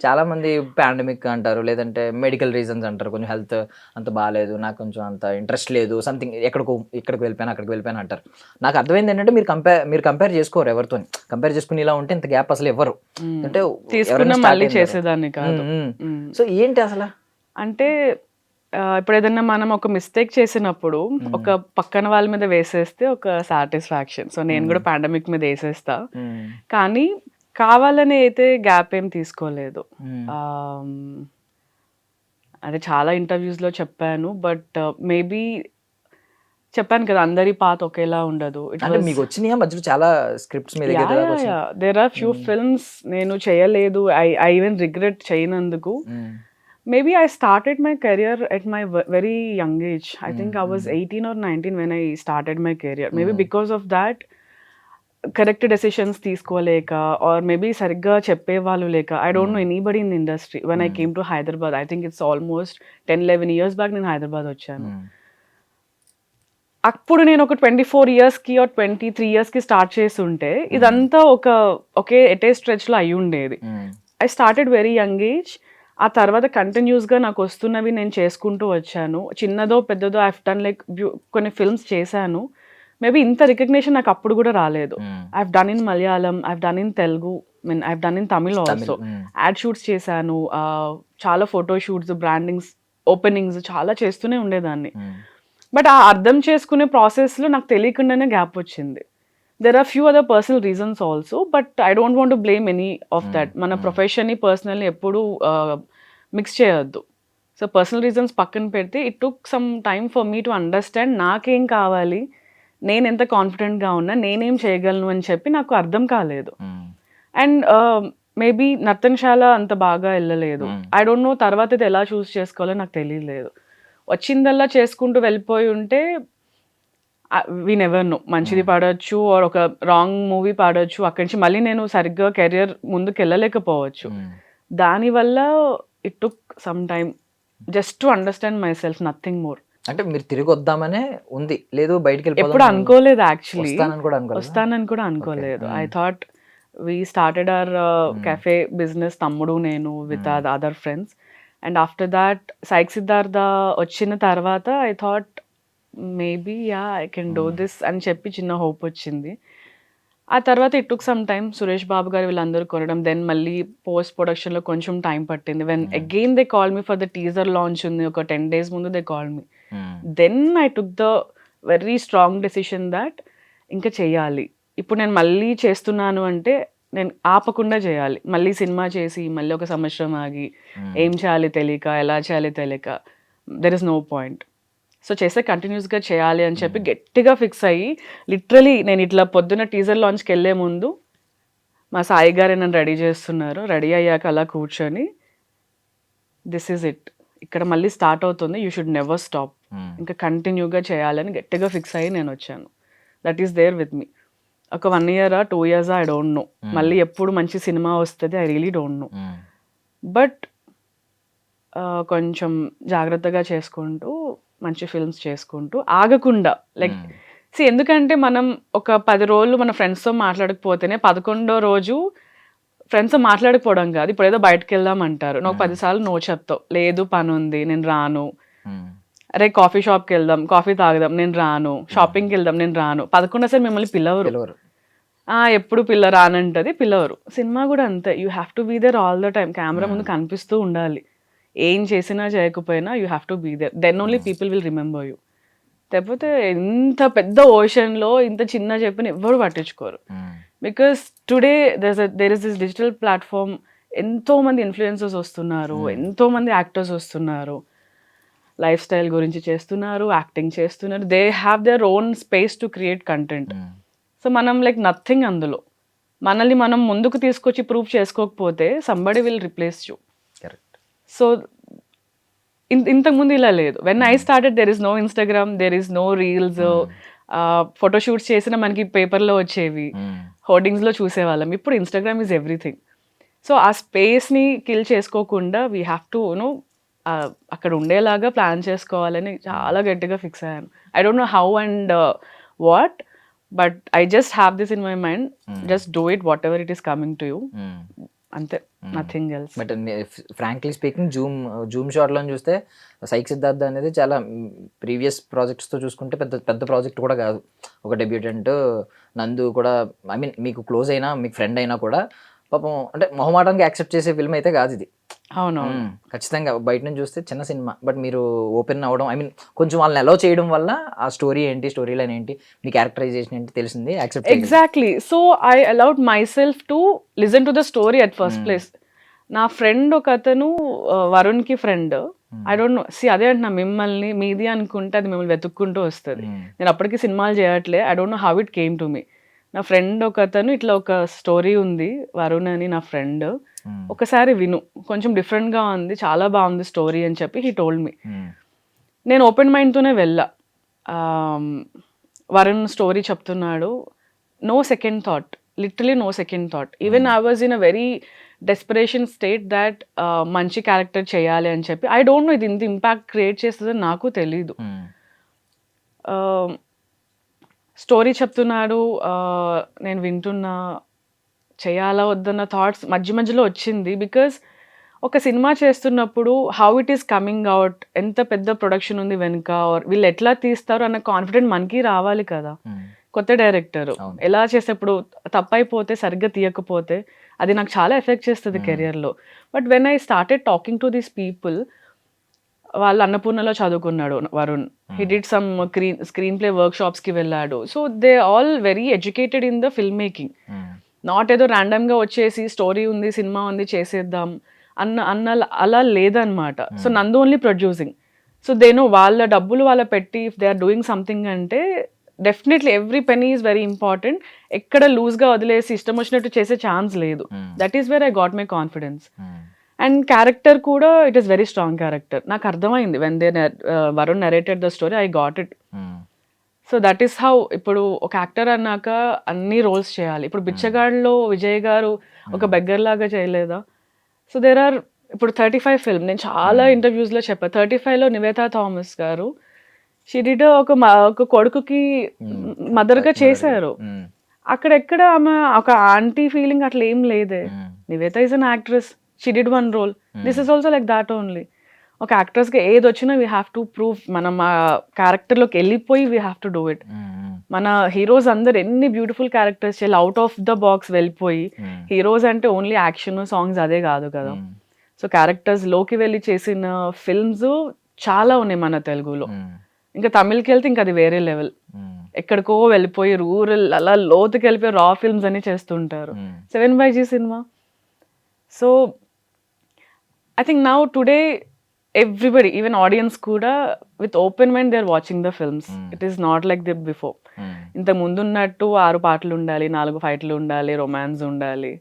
చాలా మంది పాండమిక్ అంటారు, లేదంటే మెడికల్ రీజన్స్ అంటారు, కొంచెం హెల్త్ అంత బాగాలేదు, నాకు కొంచెం అంత ఇంట్రెస్ట్ లేదు, సంథింగ్ ఇక్కడికి వెళ్ళిపోయాను అక్కడికి వెళ్ళిపోయాను అంటారు. నాకు అర్థమైంది ఏంటంటే మీరు కంపేర్ చేసుకోరు ఎవరితో. కంపేర్ చేసుకుని ఇలా ఉంటే ఇంత గ్యాప్ అసలు ఎవరు అంటే మళ్ళీ చేసేదాన్ని కాదు. సో ఏంటి అసలు అంటే ఇప్పుడు ఏదైనా మనం ఒక మిస్టేక్ చేసినప్పుడు ఒక పక్కన వాళ్ళ మీద వేసేస్తే ఒక సాటిస్ఫాక్షన్. సో నేను కూడా పాండమిక్ మీద వేసేస్తా, కానీ కావాలని అయితే గ్యాప్ ఏం తీసుకోలేదు. అదే చాలా ఇంటర్వ్యూస్లో చెప్పాను, బట్ మేబీ చెప్పాను కదా అందరి పాత ఒకేలా ఉండదు. మీకు వచ్చినాయా మధ్యలో చాలా స్క్రిప్ట్స్ మీద? దేర్ ఆర్ ఫ్యూ ఫిల్మ్స్ నేను చేయలేదు, ఐ ఈవెన్ రిగ్రెట్ చేయనందుకు. Maybe I started my career at my very young age. I think I was 18 or 19 when I started my career. Maybe because of that, correct decisions తీసుకోలేక, or maybe సరిగ్గా చెప్పేవాళ్ళు లేక, I don't know anybody in the industry. When I came to Hyderabad, I think it's almost 10-11 years back నేను హైదరాబాద్ వచ్చాను. అప్పుడు నేను ఒక 24 yearsకి or 23 yearsకి start చేసి ఉంటే ఇదంతా ఒకే ఎటే స్ట్రెచ్లో అయి ఉండేది. I started very young age. ఆ తర్వాత కంటిన్యూస్గా నాకు వస్తున్నవి నేను చేసుకుంటూ వచ్చాను. చిన్నదో పెద్దదో ఐ డన్ లైక్ కొన్ని ఫిల్మ్స్ చేశాను. మేబీ ఇంత రికగ్నిషన్ నాకు అప్పుడు కూడా రాలేదు. I done in Malayalam, I done in Telugu, I done in Tamil also. Add shoots చేశాను, చాలా ఫోటో షూట్స్, బ్రాండింగ్స్, ఓపెనింగ్స్ చాలా చేస్తూనే ఉండేదాన్ని. బట్ ఆ అర్థం చేసుకునే ప్రాసెస్లో నాకు తెలియకుండానే గ్యాప్ వచ్చింది. There are few other personal reasons also, but I don't want to blame any of that. మన ప్రొఫెషన్ని పర్సనల్ని ఎప్పుడూ మిక్స్ చేయొద్దు. సో పర్సనల్ రీజన్స్ పక్కన పెడితే it took some time for me to understand నాకేం కావాలి, నేను ఎంత కాన్ఫిడెంట్గా ఉన్నా, నేనేం చేయగలను అని చెప్పి నాకు అర్థం కాలేదు. అండ్ మేబీ నర్తనశాల అంత బాగా వెళ్ళలేదు. ఐ డోంట్ నో తర్వాత ఇది ఎలా చూస్ చేసుకోవాలో నాకు తెలియలేదు. వచ్చిందల్లా చేసుకుంటూ వెళ్ళిపోయి ఉంటే వీ నెవర్ నో, మంచిది పాడవచ్చు ఆర్ ఒక రాంగ్ మూవీ పాడవచ్చు, అక్కడి నుంచి మళ్ళీ నేను సరిగ్గా కెరియర్ ముందుకు వెళ్ళలేకపోవచ్చు. దానివల్ల it took some time just to understand my self, nothing more. అంటే మీరు తిరిగి వద్దామనే ఉంది, లేదు బయటికి ఎప్పుడు అనుకోలేదు యాక్చువల్లీ, వస్తానని కూడా అనుకోలేదు. I thought we started our cafe business, తమ్ముడు నేను with other friends. And after that psych Siddhartha వచ్చిన తర్వాత I thought maybe I can do this అని చెప్పి చిన్న హోప్ వచ్చింది. ఆ తర్వాత it took some time, Suresh Babu garu వీళ్ళందరూ కొనడం, దెన్ మళ్ళీ పోస్ట్ ప్రొడక్షన్లో కొంచెం టైం పట్టింది. When again they call me for the teaser launch ఉంది, ఒక 10 days ముందు they call me. Then I took the very strong decision that ఇంకా చేయాలి. ఇప్పుడు నేను మళ్ళీ చేస్తున్నాను అంటే నేను ఆపకుండా చేయాలి. మళ్ళీ సినిమా చేసి మళ్ళీ ఒక సంవత్సరం ఆగి ఏం చేయాలి తెలియక, ఎలా చేయాలి తెలియక, there is no point. So చేస్తే కంటిన్యూస్గా చేయాలి అని చెప్పి గట్టిగా ఫిక్స్ అయ్యి, లిటరలీ నేను ఇట్లా పొద్దున్న టీజర్ లాంచ్కి వెళ్ళే ముందు మా సాయి గారే నన్ను రెడీ చేస్తున్నారు. రెడీ అయ్యాక అలా కూర్చొని దిస్ ఈజ్ ఇట్, ఇక్కడ మళ్ళీ స్టార్ట్ అవుతుంది, యూ షుడ్ నెవర్ స్టాప్, ఇంకా కంటిన్యూగా చేయాలని గట్టిగా ఫిక్స్ అయ్యి నేను వచ్చాను. That is there with me. ఒక 1 year 2 years I don't no, మళ్ళీ ఎప్పుడు మంచి సినిమా వస్తుంది I really don't know. But కొంచెం జాగ్రత్తగా చేసుకుంటూ మంచి ఫిల్మ్స్ చేసుకుంటూ ఆగకుండా, లైక్ ఎందుకంటే మనం ఒక 10 రోజులు మన ఫ్రెండ్స్తో మాట్లాడకపోతేనే 11వ రోజు ఫ్రెండ్స్తో మాట్లాడకపోవడం కాదు, ఇప్పుడు ఏదో బయటకు వెళ్దాం అంటారు, నువ్వు 10 సార్లు నో చెప్తావు, లేదు పని ఉంది నేను రాను, అరే కాఫీ షాప్కి వెళ్దాం, కాఫీ తాగుదాం, నేను రాను, షాపింగ్కి వెళ్దాం, నేను రాను. 11 సార్ మిమ్మల్ని పిలవరు, ఎప్పుడు రానంటది, పిలవరు. సినిమా కూడా అంతే, you have to be there all the time, camera ముందు కనిపిస్తూ ఉండాలి. ఏం చేసినా చేయకపోయినా you have to be there, then only people will remember you. లేకపోతే ఇంత పెద్ద ఓషన్లో ఇంత చిన్న చెప్పిన ఎవ్వరు పట్టించుకోరు. Because today there is this digital platform, ఎంతోమంది ఇన్ఫ్లుయెన్సర్స్ వస్తున్నారు, ఎంతోమంది యాక్టర్స్ వస్తున్నారు, లైఫ్ స్టైల్ గురించి చేస్తున్నారు, యాక్టింగ్ చేస్తున్నారు, they have their own space to create content. So మనం లైక్ నథింగ్ అందులో, మనల్ని మనం ముందుకు తీసుకొచ్చి ప్రూవ్ చేసుకోకపోతే somebody will replace you. Correct. So ఇంతకుముందు ఇలా లేదు. When I started there is no Instagram, there is no reels. Photoshoots చేసిన మనకి పేపర్లో వచ్చేవి, హోర్డింగ్స్లో చూసేవాళ్ళం. ఇప్పుడు ఇన్స్టాగ్రామ్ ఈజ్ ఎవ్రీథింగ్. సో ఆ స్పేస్ని కిల్ చేసుకోకుండా వీ హ్యావ్ టు యూనో అక్కడ ఉండేలాగా ప్లాన్ చేసుకోవాలని చాలా గట్టిగా ఫిక్స్ అయ్యాను. I don't know how and what, but I just have this in my mind. Just do it whatever it is coming to you, అంతే, nothing else. But frankly speaking zoom షాట్లో చూస్తే psych Siddhartha అనేది చాలా previous ప్రాజెక్ట్స్తో చూసుకుంటే పెద్ద పెద్ద project కూడా కాదు. ఒక డెబ్యూటెంట్ నందు కూడా, ఐ మీన్ మీకు క్లోజ్ అయినా మీకు ఫ్రెండ్ అయినా కూడా పాపం అంటే మొహమాటానికి యాక్సెప్ట్ చేసే ఫిల్మ్ అయితే కాదు ఇది. అవును, ఖచ్చితంగా బయట నుంచి చూస్తే చిన్న సినిమా, బట్ మీరు ఓపెన్ అవ్వడం, ఐ మీన్ కొంచెం వాళ్ళని అలౌ చేయడం వల్ల ఆ స్టోరీ ఏంటి, స్టోరీ లైన్ ఏంటి, మీ క్యారెక్టరైజేషన్ ఏంటి తెలిసింది, accept. Exactly. So I allowed my self to listen to the story at first place. నా ఫ్రెండ్ ఒక అతను, వరుణ్కి ఫ్రెండ్, ఐ డోంట్ నో, అదే అంటున్నా, మిమ్మల్ని మీది అనుకుంటే అది మిమ్మల్ని వెతుక్కుంటూ వస్తుంది. నేను అప్పటికి సినిమాలు చేయట్లే, I don't know how it came to me. నా ఫ్రెండ్ ఒక అతను, ఇట్లా ఒక స్టోరీ ఉంది వరుణ్ అని, నా ఫ్రెండ్ ఒకసారి విను, కొంచెం డిఫరెంట్గా ఉంది, చాలా బాగుంది స్టోరీ అని చెప్పి హీ టోల్డ్ మీ. నేను ఓపెన్ మైండ్తోనే వెళ్ళా. వరుణ్ స్టోరీ చెప్తున్నాడు, no second thought, literally no second thought. Even I was in a very desperation state that మంచి క్యారెక్టర్ చేయాలి అని చెప్పి. ఐ డోంట్ నో ఇది ఇంత ఇంపాక్ట్ క్రియేట్ చేస్తుందని నాకు తెలీదు. స్టోరీ చెప్తున్నాడు, నేను వింటున్నా, చేయాలా వద్దన్న థాట్స్ మధ్య మధ్యలో వచ్చింది. బికాస్ ఒక సినిమా చేస్తున్నప్పుడు how it is coming out, ఎంత పెద్ద ప్రొడక్షన్ ఉంది వెనుక, వీళ్ళు ఎట్లా తీస్తారు అన్న కాన్ఫిడెంట్ మనకి రావాలి కదా. కొత్త డైరెక్టర్ ఎలా చేసేప్పుడు తప్పైపోతే, సరిగ్గా తీయకపోతే అది నాకు చాలా ఎఫెక్ట్ చేస్తుంది కెరియర్లో. But when I started talking to these people, వాళ్ళు అన్నపూర్ణలో చదువుకున్నాడు Varun, he did some screenplay work షాప్స్కి వెళ్ళాడు. So they all very educated in the film making. నాట్ ఏదో ర్యాండమ్గా వచ్చేసి స్టోరీ ఉంది, సినిమా ఉంది, చేసేద్దాం అన్న అలా లేదనమాట. సో నందు ఓన్లీ ప్రొడ్యూసింగ్. సో దేనో వాళ్ళ డబ్బులు వాళ్ళ పెట్టి if they are doing something అంటే definitely every penny is very important. ఎక్కడ లూజ్గా వదిలేసి ఇష్టం వచ్చినట్టు చేసే ఛాన్స్ లేదు. That is where I got my confidence. And character కూడా it is very strong character. నాకు అర్థమైంది when they Varun narrated the story, I got it. So that is how. ఇప్పుడు ఒక యాక్టర్ అన్నాక అన్ని రోల్స్ చేయాలి. ఇప్పుడు బిచ్చగాడ్లో విజయ్ గారు ఒక బెగ్గర్ లాగా చేయలేదా? సో దేర్ ఆర్, ఇప్పుడు 35 ఫిల్మ్, నేను చాలా ఇంటర్వ్యూస్లో చెప్పా, 35లో నివేతా థామస్ గారు షీ డిడ్ ఒక కొడుకుకి మదర్గా చేశారు. అక్కడెక్కడ ఆమె ఒక ఆంటీ ఫీలింగ్ అట్లా ఏం లేదే. Nivetha is an actress, she did one role. This is also like that only. ఒక యాక్ట్రెస్గా ఏది వచ్చినా వీ హ్యావ్ టు ప్రూవ్, మనం ఆ క్యారెక్టర్లోకి వెళ్ళిపోయి we have to do it. మన హీరోస్ అందరు ఎన్ని బ్యూటిఫుల్ క్యారెక్టర్స్ చేయాలి, అవుట్ ఆఫ్ ద బాక్స్ వెళ్ళిపోయి. హీరోస్ అంటే ఓన్లీ యాక్షన్ సాంగ్స్ అదే కాదు కదా. సో క్యారెక్టర్స్ లోకి వెళ్ళి చేసిన ఫిల్మ్స్ చాలా ఉన్నాయి మన తెలుగులో. ఇంకా తమిళ్కి వెళ్తే ఇంకా అది వేరే లెవెల్, ఎక్కడికో వెళ్ళిపోయి రూరల్ అలా లోతుకి వెళ్ళిపోయి రా ఫిల్మ్స్ అని చేస్తుంటారు. 7/G సినిమా. So I think now today everybody, even audience కూడా with open mind they are watching the films. It is not like the before. ఇంతకు ముందు ఉన్నట్టు 6 పాటలు ఉండాలి, 4 ఫైట్లు ఉండాలి, రొమాన్స్ ఉండాలి,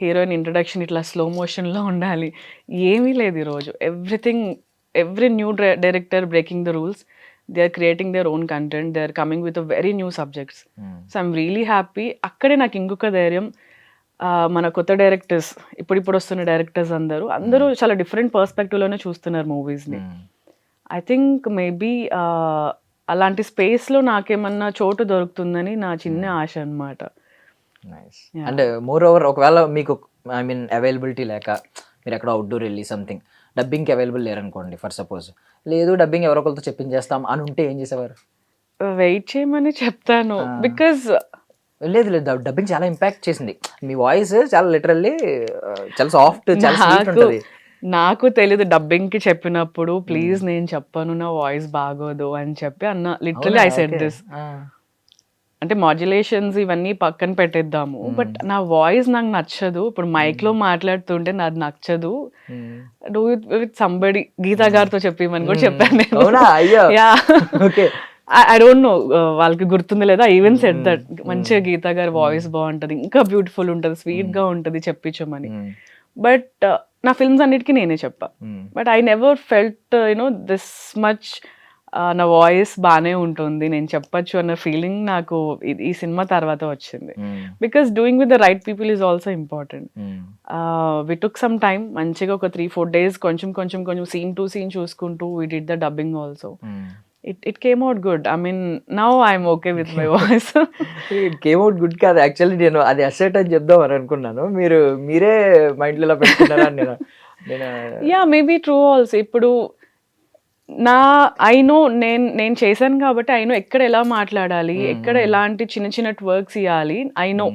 హీరోయిన్ ఇంట్రడక్షన్ ఇట్లా స్లో మోషన్లో ఉండాలి, ఏమీ లేదు ఈరోజు. Everything, every new director breaking the rules. They are creating their own content. They are coming with a very new subjects. So I'm really happy. అక్కడే నాకు ఇంకొక ధైర్యం, మన కొత్త డైరెక్టర్స్, ఇప్పుడు వస్తున్న డైరెక్టర్స్ అందరూ చాలా డిఫరెంట్ పర్స్పెక్టివ్లోనే చూస్తున్నారు మూవీస్ని. ఐ థింక్ మేబీ అలాంటి స్పేస్లో నాకేమన్నా చోటు దొరుకుతుందని నా చిన్న ఆశ అనమాట. అండ్ మోర్ ఓవర్, ఒకవేళ మీకు ఐ మీన్ అవైలబిలిటీ లేక మీరు ఎక్కడ అవుట్డోర్ వెళ్ళి సంథింగ్ డబ్బింగ్కి అవైలబుల్ లేరనుకోండి, ఫర్ సపోజ్, లేదు డబ్బింగ్ ఎవరో ఒకరితో చెప్పించేస్తాం అని ఉంటే ఏం చేసేవారు? వెయిట్ చేయమని చెప్తాను. బికాజ్ లేదు డబ్బింగ్ చాలా ఇంపాక్ట్ చేసింది. మీ వాయిస్ చాలా లిటరల్లీ చాలా సాఫ్ట్, చాలా స్వీట్ ఉంటుంది. నాకు తెలీదు డబ్బింగ్కి చెప్పినప్పుడు ప్లీజ్ నేను చెప్పను నా వాయిస్ బాగోదు అని చెప్పి అన్న. Literally I said this. అంటే మాడ్యులేషన్స్ ఇవన్నీ పక్కన పెట్టేద్దాము, బట్ నా వాయిస్ నాకు నచ్చదు. ఇప్పుడు మైక్లో మాట్లాడుతుంటే నాకు నచ్చదు. Do it with somebody, Geetha గారితో చెప్పమని కూడా చెప్పాను నేను. ఐ డోంట్ నో వాళ్ళకి గుర్తుందో లేదా, ఈవెన్ సెట్ దట్ మంచిగా గీత గారి వాయిస్ బాగుంటది, ఇంకా బ్యూటిఫుల్ ఉంటది, స్వీట్ గా ఉంటది చెప్పించమని. బట్ నా ఫిల్మ్స్ అన్నిటికీ నేనే చెప్పా. But I never felt you know this much నా వాయిస్ బాగానే ఉంటుంది, నేను చెప్పచ్చు అన్న ఫీలింగ్ నాకు ఈ సినిమా తర్వాత వచ్చింది. Because doing with the right people is also important. We took some time, మంచిగా ఒక 3-4 days కొంచెం సీన్ టు సీన్ చూసుకుంటూ we did the dubbing also. It came out good. I mean, now I'm okay with my voice. It came out good కాదు actually, నేను అది asset అని చెప్దామని అనుకున్నాను, మీరే మైండ్లో పెట్టుకున్నారా అని నేను యా మేబీ ట్రూ ఆల్సో. ఇప్పుడు ఐ నో నేను చేశాను కాబట్టి ఐ నో ఎక్కడ ఎలా మాట్లాడాలి, ఎక్కడ ఎలాంటి చిన్న ట్వర్క్స్ ఇవ్వాలి ఐ నో.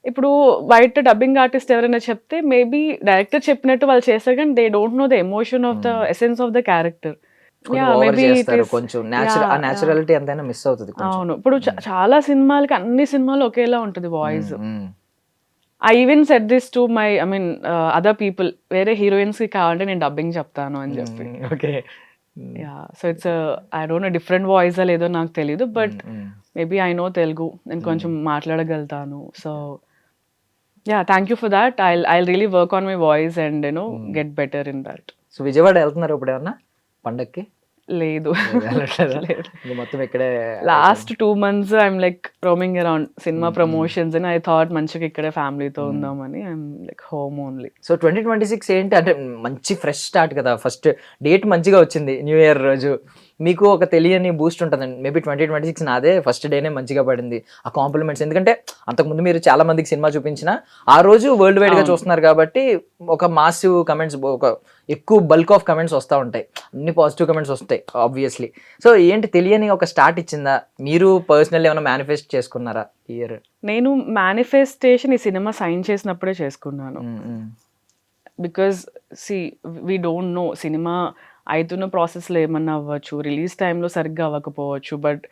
ఇప్పుడు బయట డబ్బింగ్ ఆర్టిస్ట్ ఎవరైనా చెప్తే మేబీ డైరెక్టర్ చెప్పినట్టు వాళ్ళు చేస్తారు, కానీ they don't know the emotion of the essence of the character. కొంచెం నేచురాలిటీ ఎంతైనా మిస్ అవుతుంది. అవును, ఇప్పుడు చాలా సినిమాలకి అన్ని సినిమాలు ఒకేలా ఉంటుంది voice. I even set this to my other people, వేరే హీరోయిన్స్ కి కావాలంటే నేను డబ్బింగ్ చెప్తాను అని చెప్పి. Okay, yeah, so it's I don't know different voice లేదో నాకు తెలీదు, but maybe I know Telugu, నేను కొంచెం మాట్లాడగలుగుతాను. So yeah, thank you for that. I really work on my voice and you know get better in that. So Vijayawada వెళ్తున్నారు ఇప్పుడు ఏమన్నా పండక్కి? లేదు, మొత్తం ఇక్కడే last 2 months I'm like roaming around cinema promotions అని. ఐ థాట్ మంచిగా ఇక్కడే ఫ్యామిలీతో ఉందామని I'm like home only. So 2026 ఏంటి అంటే మంచి ఫ్రెష్ స్టార్ట్ కదా, ఫస్ట్ డేట్ మంచిగా వచ్చింది న్యూ ఇయర్ రోజు, మీకు ఒక తెలియని బూస్ట్ ఉంటుందండి. మేబీ 2026 నాదే ఫస్ట్ డేనే మంచిగా పడింది. ఆ కాంప్లిమెంట్స్, ఎందుకంటే అంతకుముందు మీరు చాలా మందికి సినిమా చూపించిన ఆ రోజు వరల్డ్ వైడ్ గా చూస్తున్నారు కాబట్టి ఒక మాసివ్ కమెంట్స్, ఒక ఎక్కువ బల్క్ ఆఫ్ కమెంట్స్ వస్తూ ఉంటాయి, అన్ని పాజిటివ్ కమెంట్స్ వస్తాయి ఆబ్వియస్లీ. సో ఏంటి తెలియని ఒక స్టార్ట్ ఇచ్చిందా, మీరు పర్సనల్ ఏమైనా మేనిఫెస్ట్ చేసుకున్నారా ఈ ఇయర్? నేను మేనిఫెస్టేషన్ ఈ సినిమా సైన్ చేసినప్పుడే చేసుకున్నాను. బికాజ్ వీ డోంట్ నో సినిమా అవుతున్న ప్రాసెస్లో ఏమన్నా అవ్వచ్చు, రిలీజ్ టైంలో సరిగ్గా అవ్వకపోవచ్చు, but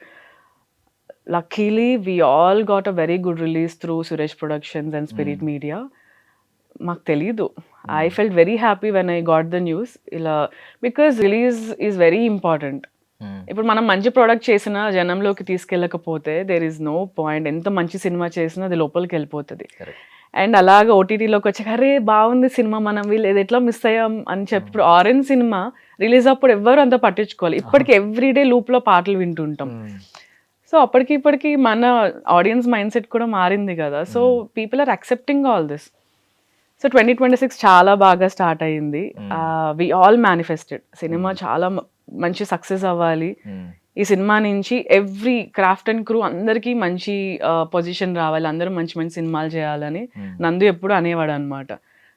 luckily we all got a very good release through Suresh Productions and Spirit Media. మాకు తెలీదు, I felt very happy when I got the news ఇలా, because release is very important. ఇప్పుడు మనం మంచి ప్రోడక్ట్ చేసినా జనంలోకి తీసుకెళ్ళకపోతే దేర్ ఈజ్ నో పాయింట్. ఎంత మంచి సినిమా చేసినా అది లోపలికి వెళ్ళిపోతుంది. అండ్ అలాగే ఓటీటీలోకి వచ్చాక అరే బాగుంది సినిమా, మనం వీళ్ళు ఎట్లా మిస్ అయ్యాం అని చెప్పి. ఇప్పుడు ఆరెంజ్ సినిమా రిలీజ్ అప్పుడు ఎవ్వరు అంత పట్టించుకోవాలి, ఇప్పటికి ఎవ్రీడే లూప్లో పాటలు వింటుంటాం. సో అప్పటికి ఇప్పటికి మన ఆడియన్స్ మైండ్ సెట్ కూడా మారింది కదా. So people are accepting all this. So 2026 చాలా బాగా స్టార్ట్ అయ్యింది. వి ఆల్ మేనిఫెస్టెడ్ సినిమా చాలా మంచి సక్సెస్ అవ్వాలి. ఈ సినిమా నుంచి ఎవ్రీ క్రాఫ్ట్ అండ్ క్రూ అందరికీ మంచి పొజిషన్ రావాలి, అందరూ మంచి మంచి సినిమాలు చేయాలని నందు ఎప్పుడు అనేవాడు అనమాట.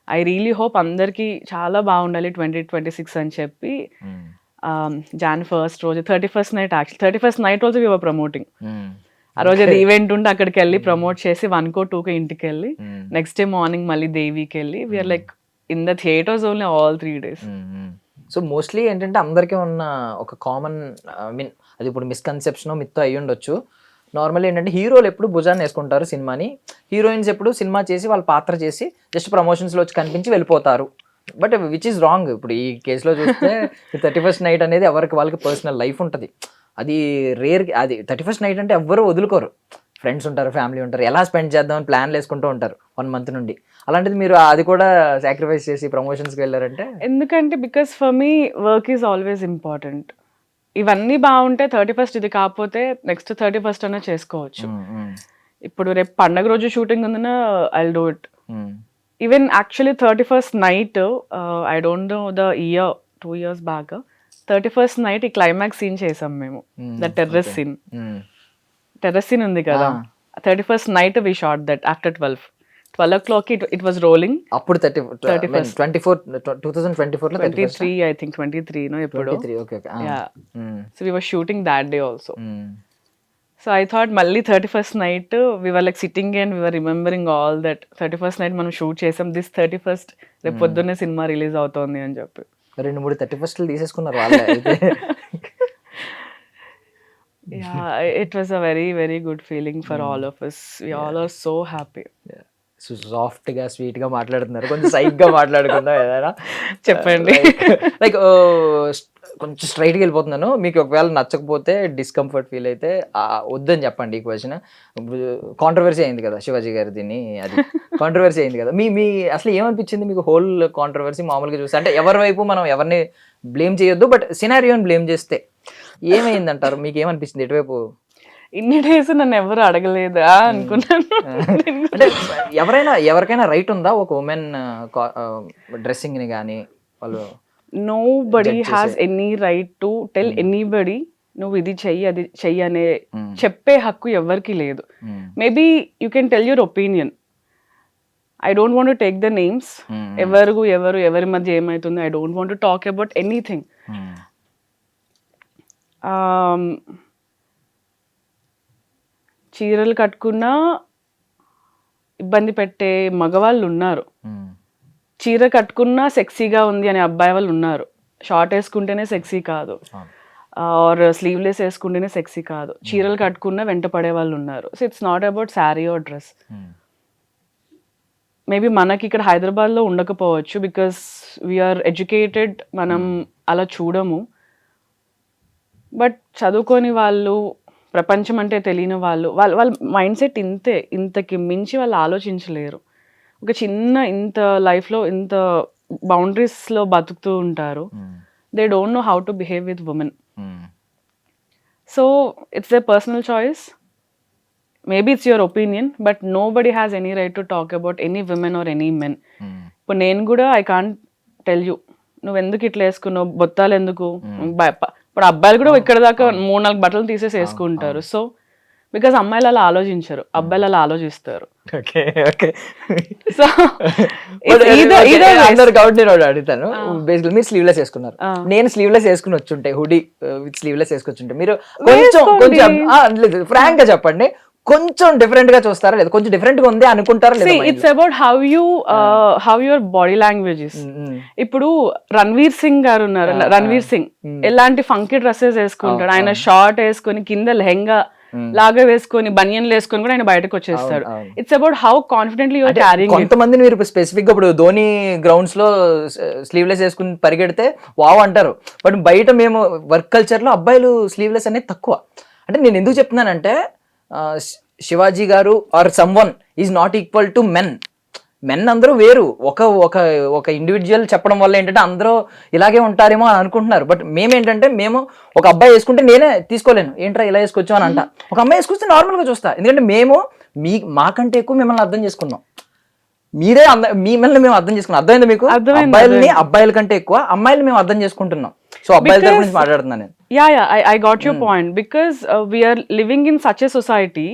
ఐ రియలీ హోప్ అందరికీ చాలా బాగుండాలి 2026 అని చెప్పి. Jan 1st రోజు 31st night, actually 31st night రోజు వివర్ ప్రమోటింగ్. ఆ రోజు అది ఈవెంట్ ఉంటే అక్కడికి వెళ్ళి ప్రమోట్ చేసి 1కో 2కో ఇంటికి వెళ్ళి నెక్స్ట్ డే మార్నింగ్ మళ్ళీ దేవికి వెళ్ళి we are like in the theatres only all 3 days. So mostly ఏంటంటే అందరికీ ఉన్న ఒక కామన్ అది ఇప్పుడు మిస్కన్సెప్షన్ మిత్తో అయ్యి ఉండొచ్చు. నార్మల్ ఏంటంటే హీరోలు ఎప్పుడు భుజాన్ని వేసుకుంటారు సినిమాని, హీరోయిన్స్ ఎప్పుడు సినిమా చేసి వాళ్ళ పాత్ర చేసి జస్ట్ ప్రమోషన్స్లో వచ్చి కనిపించి వెళ్ళిపోతారు. But which is wrong. ఇప్పుడు ఈ కేసులో చూస్తే 31st నైట్ అనేది ఎవరికి వాళ్ళకి పర్సనల్ లైఫ్ ఉంటుంది, అది రేర్. అది 31st నైట్ అంటే ఎవ్వరు వదులుకోరు, ఫ్రెండ్స్ ఉంటారు, ఫ్యామిలీ ఉంటారు, ఎలా స్పెండ్ చేద్దామని ప్లాన్లు వేసుకుంటూ ఉంటారు 1 month నుండి. అలాంటిది మీరు అది కూడా సాక్రిఫైస్ చేసి ప్రమోషన్స్కి వెళ్ళారంటే? ఎందుకంటే because for me work is always important. ఇవన్నీ బాగుంటే 31st ఇది కాకపోతే నెక్స్ట్ 31st అనే చేసుకోవచ్చు. ఇప్పుడు రేపు పండగ రోజు షూటింగ్ ఉందన్న I will do it. Even actually 31st night I don't know the year 2 years back 31st night ఈ క్లైమాక్స్ సీన్ చేసాం మేము, the terrace scene. Terrace scene ఉంది కదా, 31st night we shot that after 12 o'clock it was rolling. అప్పుడు 2023 I think 23 no ఎప్పుడు. Okay. Yeah. So we were shooting that day also. So I thought మళ్ళీ 31st night we were like sitting and we were remembering all that 31st night మనం shoot చేసాం, this 31st రేపు పొద్దున్నే cinema release అవుతోంది అని చెప్పి 2-3 31st తీసేసుకున్నారు వాళ్ళే అయితే. Yeah, it was a very very good feeling for all of us. We all are so happy. Soft గా స్వీట్ గా మాట్లాడుతున్నారు, కొంచెం సైక్ గా మాట్లాడుకుందాం ఏదైనా చెప్పండి. లైక్ కొంచెం స్ట్రైట్గా వెళ్ళిపోతున్నాను. మీకు ఒకవేళ నచ్చకపోతే డిస్కంఫర్ట్ ఫీల్ అయితే వద్దని చెప్పండి. ఈ క్వశ్చన్ కాంట్రవర్సీ అయింది కదా శివాజీ గారి దీన్ని, అది కాంట్రవర్సీ అయింది కదా. మీ అసలు ఏమనిపించింది మీకు హోల్ కాంట్రవర్సీ మామూలుగా చూస్తే? అంటే ఎవరి వైపు మనం ఎవరిని బ్లేమ్ చేయొద్దు, బట్ సినారియోని బ్లేమ్ చేస్తే ఏమైందంటారు? మీకు ఏమనిపించింది ఎటువైపు? ఇన్ని డేస్ నన్ను ఎవరు అడగలేదా అనుకున్నాను. అంటే ఎవరికైనా రైట్ ఉందా ఒక ఉమెన్ డ్రెస్సింగ్ ని కానీ వాళ్ళు? Nobody has any right to tell anybody నువ్వు ఇది చెయ్యి అది చెయ్యి అనే చెప్పే హక్కు ఎవరికి లేదు. Maybe you can tell your opinion. I don't want to take the names. ఎవరి మధ్య ఏమవుతుందో I don't want to talk about anything. చీరలు కట్టుకున్నా ఇబ్బంది పెట్టే మగవాళ్ళు ఉన్నారు. చీర కట్టుకున్నా సెక్సీగా ఉంది అనే అబ్బాయి వాళ్ళు ఉన్నారు. షార్ట్ వేసుకుంటేనే సెక్సీ కాదు, ఆర్ స్లీవ్లెస్ వేసుకుంటేనే సెక్సీ కాదు. చీరలు కట్టుకున్నా వెంట పడే వాళ్ళు ఉన్నారు. So it's not about sari or dress. Maybe మనకి ఇక్కడ హైదరాబాద్లో ఉండకపోవచ్చు, బికాస్ వీఆర్ ఎడ్యుకేటెడ్, మనం అలా చూడము. బట్ చదువుకొని వాళ్ళు, ప్రపంచం అంటే తెలియని వాళ్ళు, వాళ్ళ మైండ్ సెట్ ఇంతే, ఇంతకి మించి వాళ్ళు ఆలోచించలేరు. ఒక చిన్న ఇంత లైఫ్లో ఇంత బౌండరీస్లో బతుకుతూ ఉంటారు. They don't know how to behave with women. So it's the personal choice. Maybe it's your opinion, but nobody has any right to talk about any women or any men. ఇప్పుడు నేను కూడా I can't tell you నువ్వు ఎందుకు ఇట్లా వేసుకున్నావు, బొత్తాలు ఎందుకు. ఇప్పుడు అబ్బాయిలు కూడా ఇక్కడ దాకా 3-4 బట్టలు తీసేసి వేసుకుంటారు. సో బికాస్ అమ్మాయిలు అలా ఆలోచించరు, అబ్బాయిలు అలా ఆలోచిస్తారు. సో అడుగుతాను, బేసికల్ మీరు స్లీవ్లెస్ వేసుకున్నారు, నేను స్లీవ్లెస్ వేసుకుని వచ్చుంటే, హుడీ విత్ స్లీవ్లెస్ వేసుకొచ్చుంటే, మీరు కొంచెం ఫ్రాంక్ గా చెప్పండి, కొంచెం డిఫరెంట్ గా చూస్తారా లేదా, కొంచెం డిఫరెంట్ గా ఉంది అనుకుంటారా లేదా? It's about how your body language is. ఇప్పుడు రణ్వీర్ సింగ్ గారు ఉన్నారు. రణ్వీర్ సింగ్ ఎలాంటి ఫంకీ డ్రెస్సెస్ వేసుకుంటాడు. ఆయన షార్ట్ వేసుకొని కింద లెహంగా లాగా వేసుకొని బనియన్లు వేసుకొని కూడా ఆయన బయటకు వచ్చేస్తాడు. It's about how confidently your carrying. కొంతమంది మీరు స్పెసిఫిక్ గా ఇప్పుడు ధోని గ్రౌండ్స్ లో స్లీవ్లెస్ వేసుకుని పరిగెడితే వావ్ అంటారు, బట్ బయట మేము వర్క్ కల్చర్ లో అబ్బాయిలు స్లీవ్లెస్ అనేది తక్కువ. అంటే నేను ఎందుకు చెప్తున్నానంటే, శివాజీ గారు or someone is not equal to men అందరూ వేరు. ఒక ఇండివిజువల్ చెప్పడం వల్ల ఏంటంటే అందరూ ఇలాగే ఉంటారేమో అని అనుకుంటున్నారు. బట్ మేమేంటంటే, మేము ఒక అబ్బాయి వేసుకుంటే నేనే తీసుకోలేను, ఏంట్రా ఇలా వేసుకొచ్చాం అని అంట. ఒక అమ్మాయి వేసుకొస్తే నార్మల్గా చూస్తా, ఎందుకంటే మేము మాకంటే ఎక్కువ మిమ్మల్ని అర్థం చేసుకున్నాం. మీరే మిమ్మల్ని మేము అర్థం చేసుకున్నాం. అర్థమైందా మీకు? అబ్బాయిల కంటే ఎక్కువ అమ్మాయిలు మేము అర్థం చేసుకుంటున్నాం. సో అబ్బాయిల తరపు నుంచి మాట్లాడుతున్నాను నేను. I got your point, because we are living in such a society.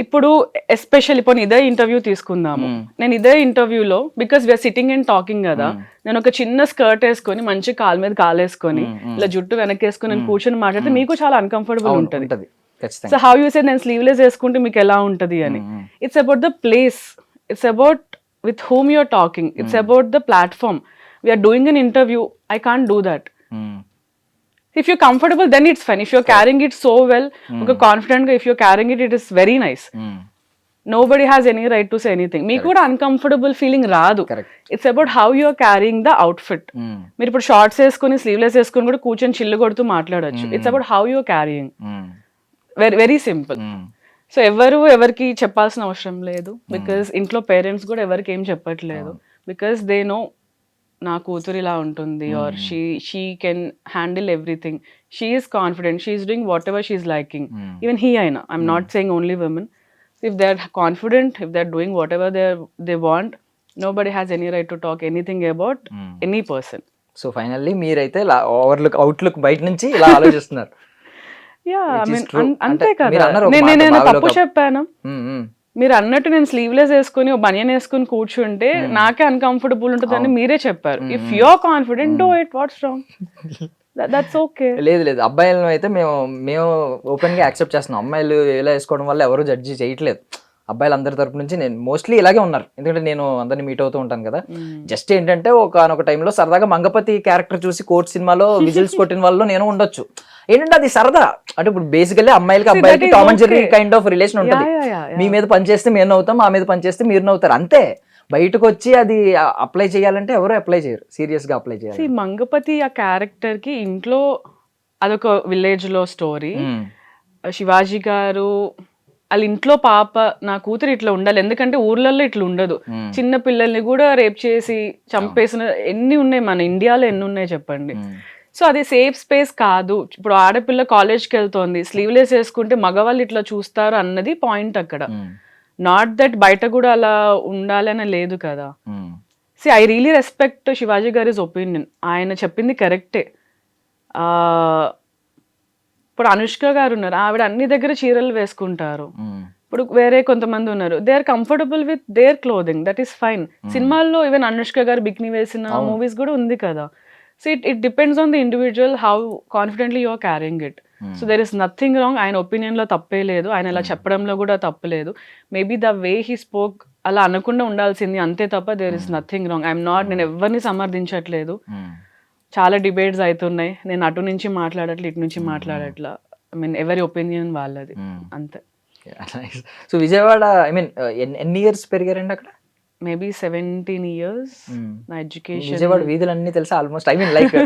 ఇప్పుడు ఎస్పెషల్లీ ఇప్పుడు ఇదే ఇంటర్వ్యూ తీసుకుందాము, నేను ఇదే ఇంటర్వ్యూలో, because we're sitting and talking కదా, నేను ఒక చిన్న స్కర్ట్ వేసుకొని మంచి కాలు మీద కాలు వేసుకొని ఇలా జుట్టు వెనక్కేసుకొని నేను కూర్చొని మాట్లాడితే మీకు చాలా అన్కంఫర్టబుల్ ఉంటుంది. సో హౌ యూ సే నేను స్లీవ్లెస్ వేసుకుంటే మీకు ఎలా ఉంటుంది అని. It's about the place, it's about with whom you're talking, it's about the platform. We are doing an interview, I can't do that. If you're comfortable, then it's fine. If you're carrying it so well, okay, confident, if you're carrying it, it is very nice. Nobody has any right to say anything. Meeku kuda uncomfortable feeling raadu. It's about how you're carrying the outfit. Meer ippudu shorts veskoni sleeveless veskoni kuda కూర్చొని చిల్లు కొడుతూ మాట్లాడొచ్చు. It's about how you're carrying. Very very simple. So ఎవరికి చెప్పాల్సిన అవసరం లేదు, because ఇంట్లో parents కూడా ఎవరికి ఏం చెప్పట్లేదు, బికాస్ దే నో నా కూతురు ఇలా ఉంటుంది, or she can handle everything, she is confident, she is doing whatever she is liking. Even he అయినా, I'm not saying only women, if they are confident, if they are doing whatever they want, nobody has any right to talk anything about any person. So finally మీరైతే outlook బయట నుంచి ఇలా ఆలోచిస్తున్నారు. అంతే కదా, నేను తప్పు చెప్పాను? మీరు అన్నట్టు నేను స్లీవ్లెస్ వేసుకుని బనియన్ వేసుకుని కూర్చుంటే నాకే అన్కంఫర్టబుల్ ఉంటుందని మీరే చెప్పారు. If you are confident, do it, what's wrong? That's okay. లేదు అబ్బాయిలను అయితే మేము ఓపెన్ గా యాక్సెప్ట్ చేస్తున్నాం. అమ్మాయిలు ఇలా వేసుకోవడం వల్ల ఎవరు జడ్జి చేయట్లేదు. అబ్బాయిలు అందరి తరపు నుంచి నేను మోస్ట్లీ ఇలాగే ఉన్నారు, ఎందుకంటే నేను అందరినీ మీట్ అవుతూ ఉంటాను కదా. జస్ట్ ఏంటంటే ఒకనొక టైంలో సరదాగా మంగపతి క్యారెక్టర్ చూసి కోర్ట్ సినిమాలో విజిల్స్ కొట్టిన వాళ్ళు నేను ఉండొచ్చు. ఏంటంటే అది సరదా. అంటే ఇప్పుడు బేసికల్లీ అమ్మాయిలకి అబ్బాయిలకి Tom and Jerry kind of relation ఉంటుంది. మీ మీద పనిచేస్తే మేము నవ్వుతాం, మా మీద పనిచేస్తే మీరు నవ్వుతారు, అంతే. బయటకు వచ్చి అది అప్లై చేయాలంటే ఎవరు అప్లై చేయరు, సీరియస్ గా అప్లై చేయాలి. మంగపతి ఆ క్యారెక్టర్ కి ఇంట్లో అదొక విలేజ్ లో స్టోరీ. శివాజీ గారు వాళ్ళ ఇంట్లో పాప నా కూతురు ఇట్లా ఉండాలి, ఎందుకంటే ఊర్లలో ఇట్లా ఉండదు, చిన్న పిల్లల్ని కూడా రేప్ చేసి చంపేసిన ఎన్ని ఉన్నాయి మన ఇండియాలో, ఎన్ని ఉన్నాయి చెప్పండి. సో అది సేఫ్ స్పేస్ కాదు. ఇప్పుడు ఆడపిల్ల కాలేజ్కి వెళ్తోంది, స్లీవ్లెస్ వేసుకుంటే మగవాళ్ళు ఇట్లా చూస్తారు అన్నది పాయింట్ అక్కడ. నాట్ దట్ బయట కూడా అలా ఉండాలని లేదు కదా. ఐ రియలీ రెస్పెక్ట్ శివాజీ గారిస్ ఒపీనియన్. ఆయన చెప్పింది కరెక్టే. ఇప్పుడు అనుష్క గారు ఉన్నారు, ఆవిడ అన్ని దగ్గర చీరలు వేసుకుంటారు. ఇప్పుడు వేరే కొంతమంది ఉన్నారు, they are comfortable with their clothing, that is fine. సినిమాల్లో ఈవెన్ అనుష్క గారు బికినీ వేసిన మూవీస్ కూడా ఉంది కదా. So it depends on the individual how కాన్ఫిడెంట్లీ you are carrying it. So there is nothing wrong. ఆయన ఒపీనియన్ లో తప్పే లేదు, ఆయన ఇలా చెప్పడంలో కూడా తప్పలేదు. Maybe the way he spoke అలా అనకుండా ఉండాల్సింది అంతే తప్ప there is nothing wrong. I'm not, నేను ఎవరిని సమర్థించట్లేదు. చాలా డిబేట్స్ అవుతున్నాయి, నేను అటు నుంచి మాట్లాడట్లే, ఇటు నుంచి మాట్లాడట్లా. ఐ మీన్ ఎవరి ఒపీనియన్ వాళ్ళది, అంతే. సో విజయవాడ ఐ మీన్ ఎన్ని ఇయర్స్ పెరిగారండి అక్కడ? Maybe 17 years. నా ఎడ్యుకేషన్ విజయవాడ వీధులన్నీ తెలుసా almost? I mean like